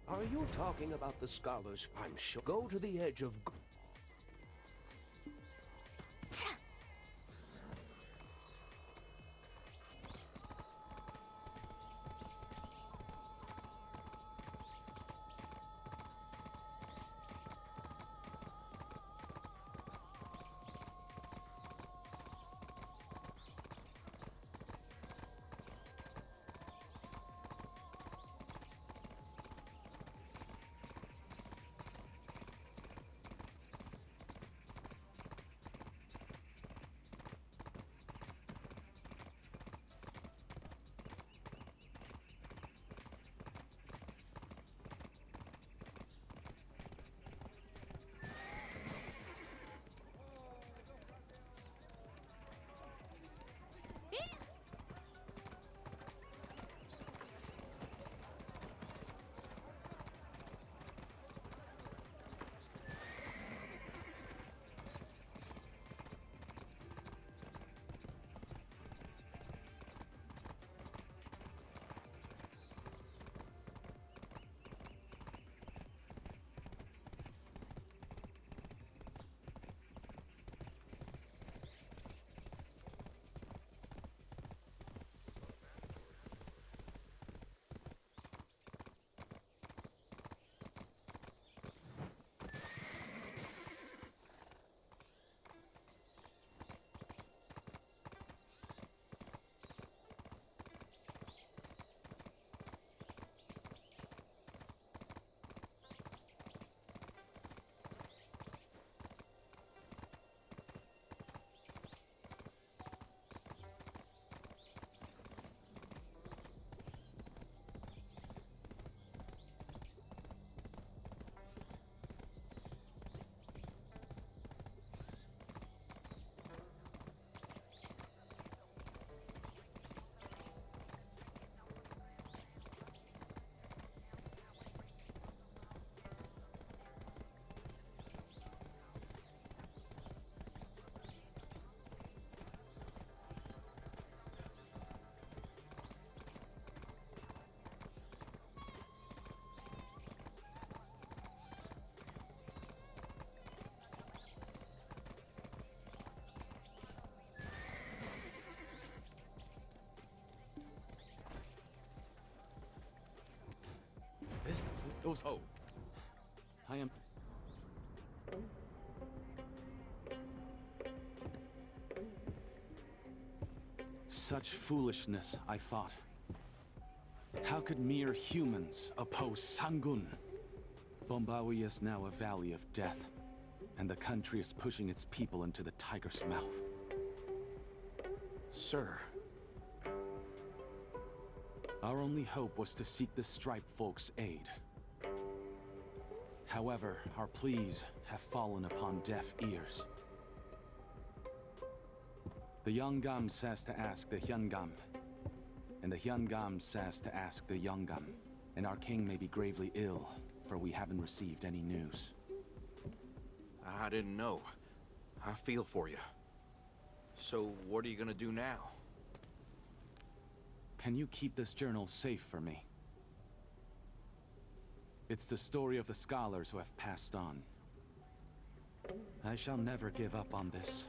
Are you talking about the scholars? I'm sure. Go to the edge of... Those... Oh. I am... Such foolishness, I thought. How could mere humans oppose Sangun? Bombawi is now a valley of death, and the country is pushing its people into the tiger's mouth. Sir. Our only hope was to seek the Striped folks' aid. However, our pleas have fallen upon deaf ears. The Yongam says to ask the Hyungam, and the Hyungam says to ask the Yongam, and our king may be gravely ill, for we haven't received any news. I didn't know. I feel for you. So, what are you gonna do now? Can you keep this journal safe for me? It's the story of the scholars who have passed on. I shall never give up on this.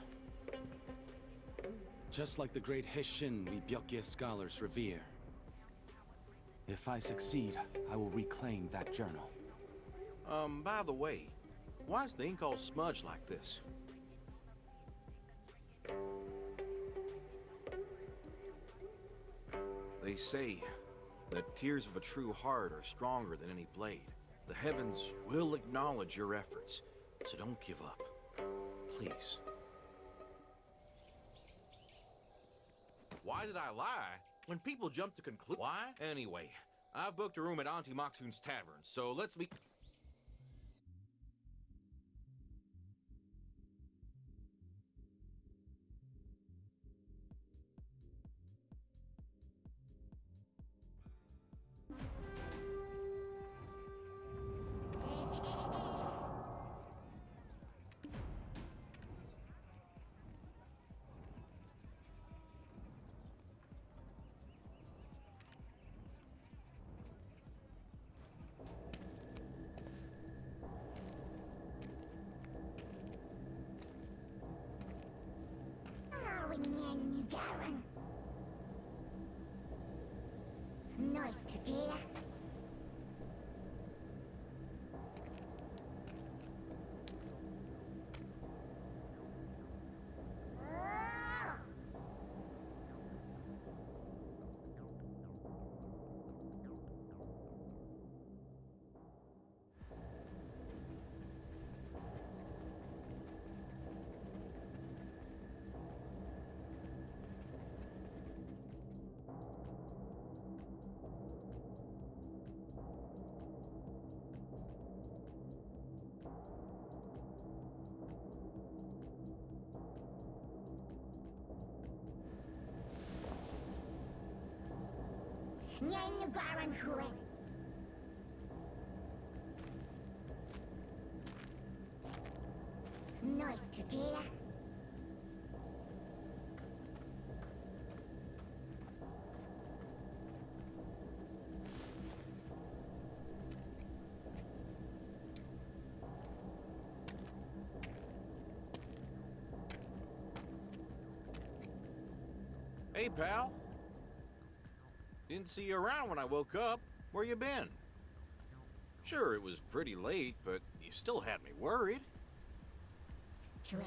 Just like the great Heshin we Byokye scholars revere. If I succeed, I will reclaim that journal. By the way, why is the ink all smudged like this? They say that tears of a true heart are stronger than any blade. The heavens will acknowledge your efforts, so don't give up. Please. Why did I lie? When people jump to conclude... Why? Anyway, I've booked a room at Auntie Maksun's Tavern, so let's meet... Nice to dear. Nice to dear. Hey, pal. Didn't see you around when I woke up. Where you been? Sure, it was pretty late, but you still had me worried. Strangler.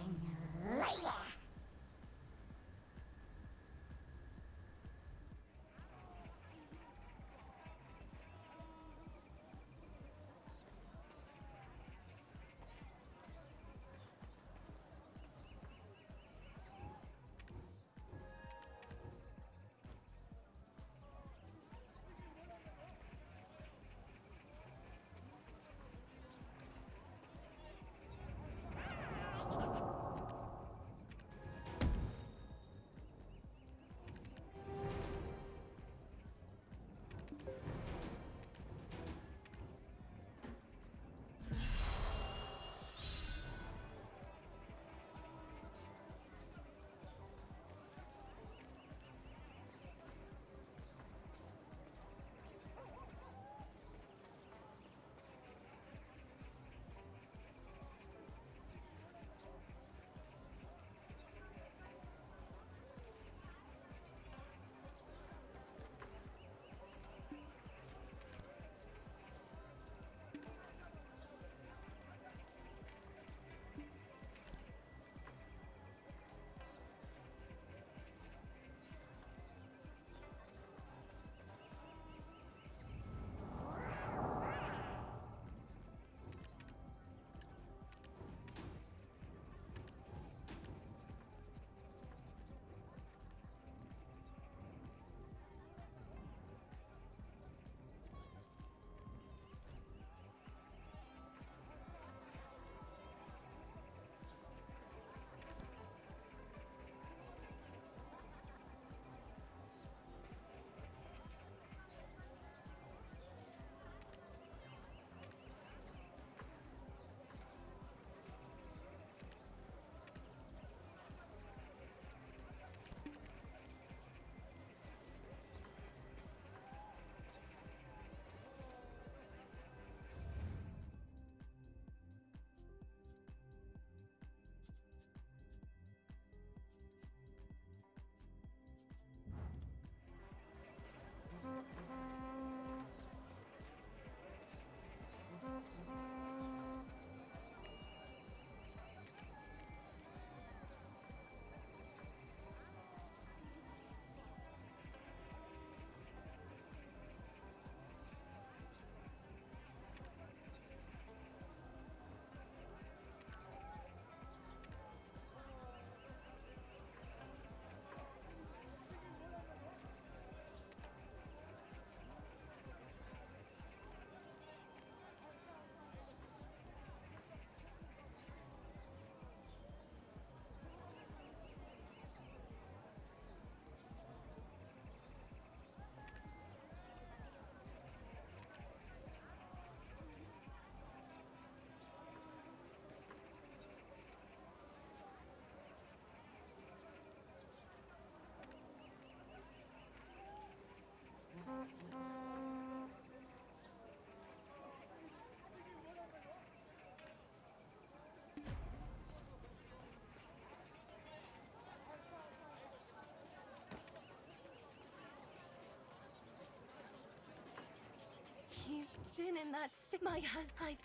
in that my husband.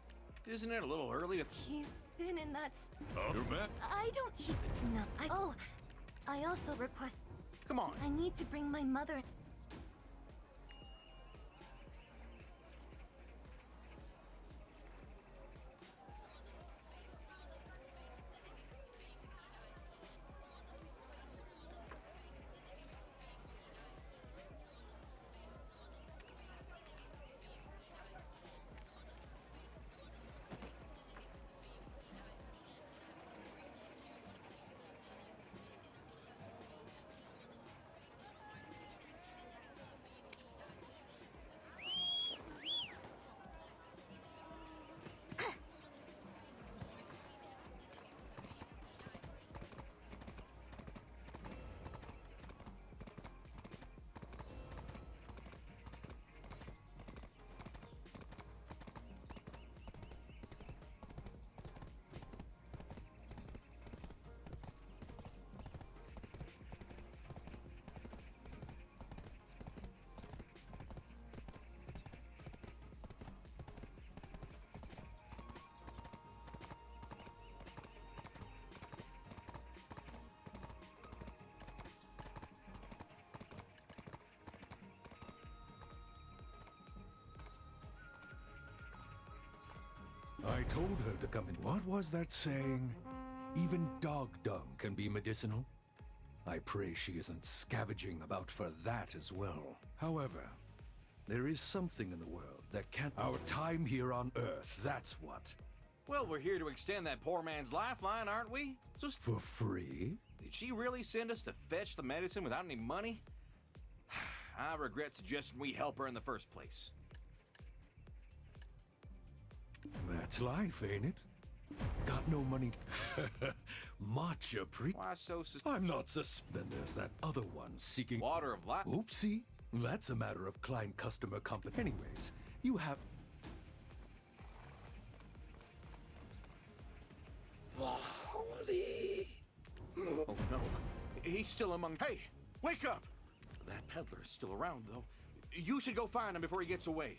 Isn't it a little early to... He's been in that. You're back? I don't. No. I also request. Come on. I need to bring my mother. I told her to come in. What was that saying? Even dog dung can be medicinal? I pray she isn't scavenging about for that as well. However, there is something in the world that can't... Our time here on Earth, that's what. Well, we're here to extend that poor man's lifeline, aren't we? So For free? did she really send us to fetch the medicine without any money? I regret suggesting we help her in the first place. That's life, ain't it? Got no money. Matcha pre... Why so I'm not then there's that other one seeking... Water of life? Oopsie. That's a matter of client customer confidence. Anyways, you have... Holy... Oh no. He's still among... Hey! Wake up! That peddler is still around, though. You should go find him before he gets away.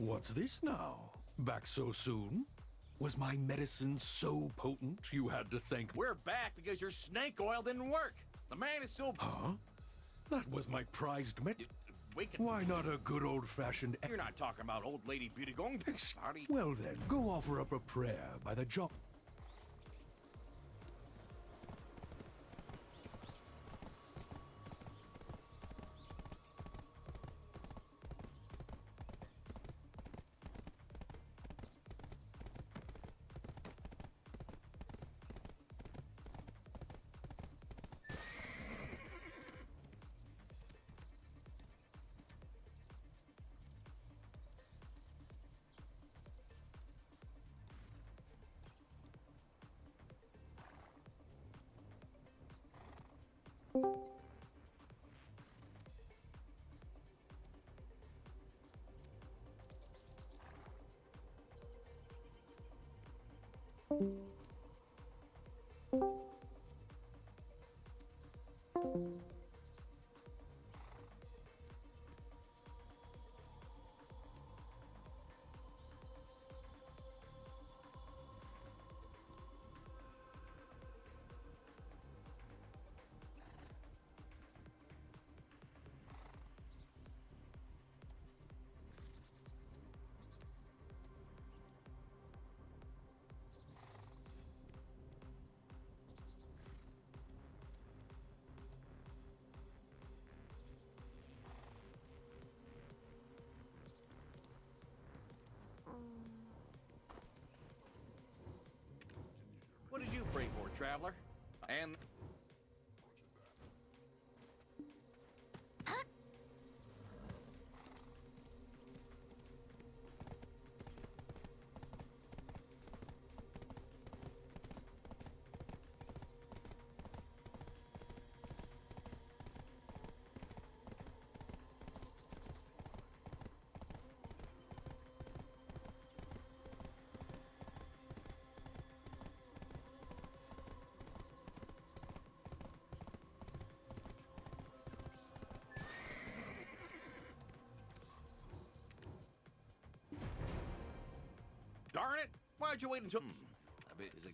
What's this now? Back so soon? Was my medicine so potent you had to thank... We're back because your snake oil didn't work. The man is still... Huh? That was my prized Waking... Why not a good old-fashioned... You're not talking about old lady Physiognomist. Well then, go offer up a prayer by the job... What did you pray for, traveler? And... Why'd you wait until... I bet, is it...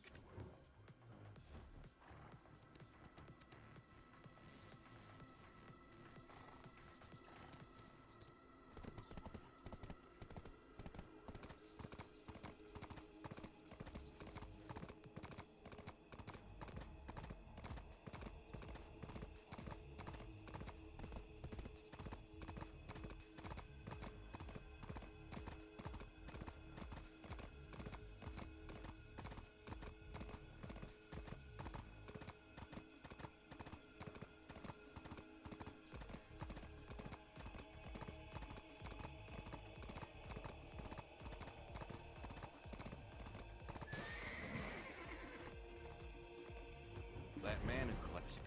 That man who collects...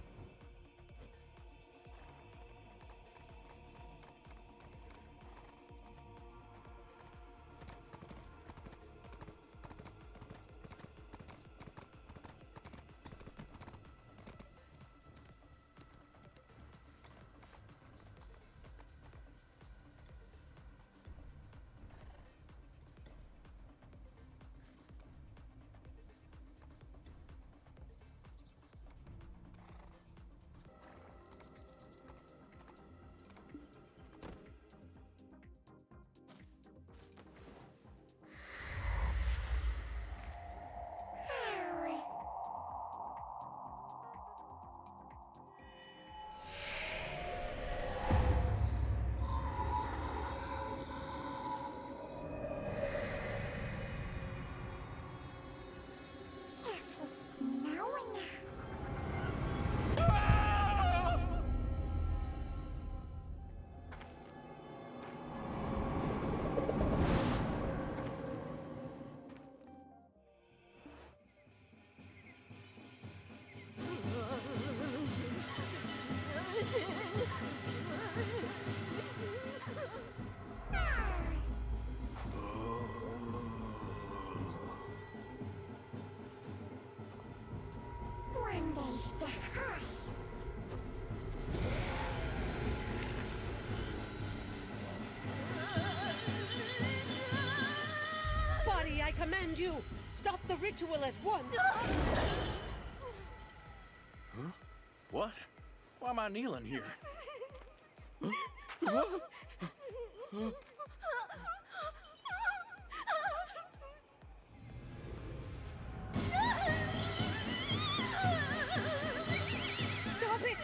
Body, I command you! Stop the ritual at once! Huh? What? Why am I kneeling here? Stop it!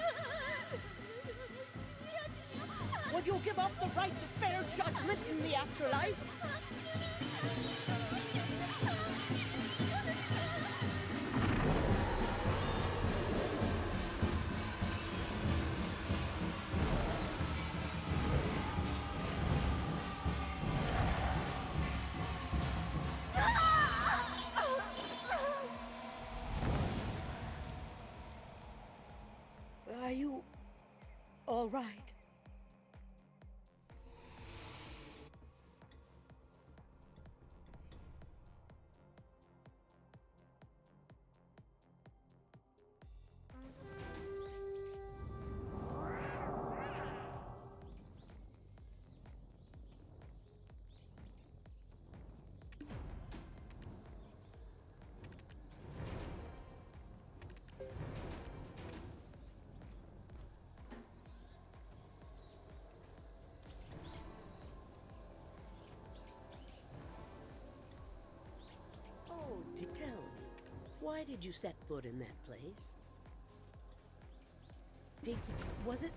Would you give up the right to fair judgment in the afterlife? Are you all right? Oh, tell me, why did you set foot in that place? Was it?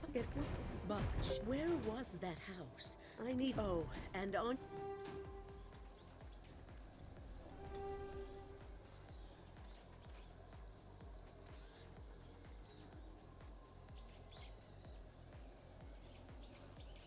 But where was that house? I need. Oh, and on.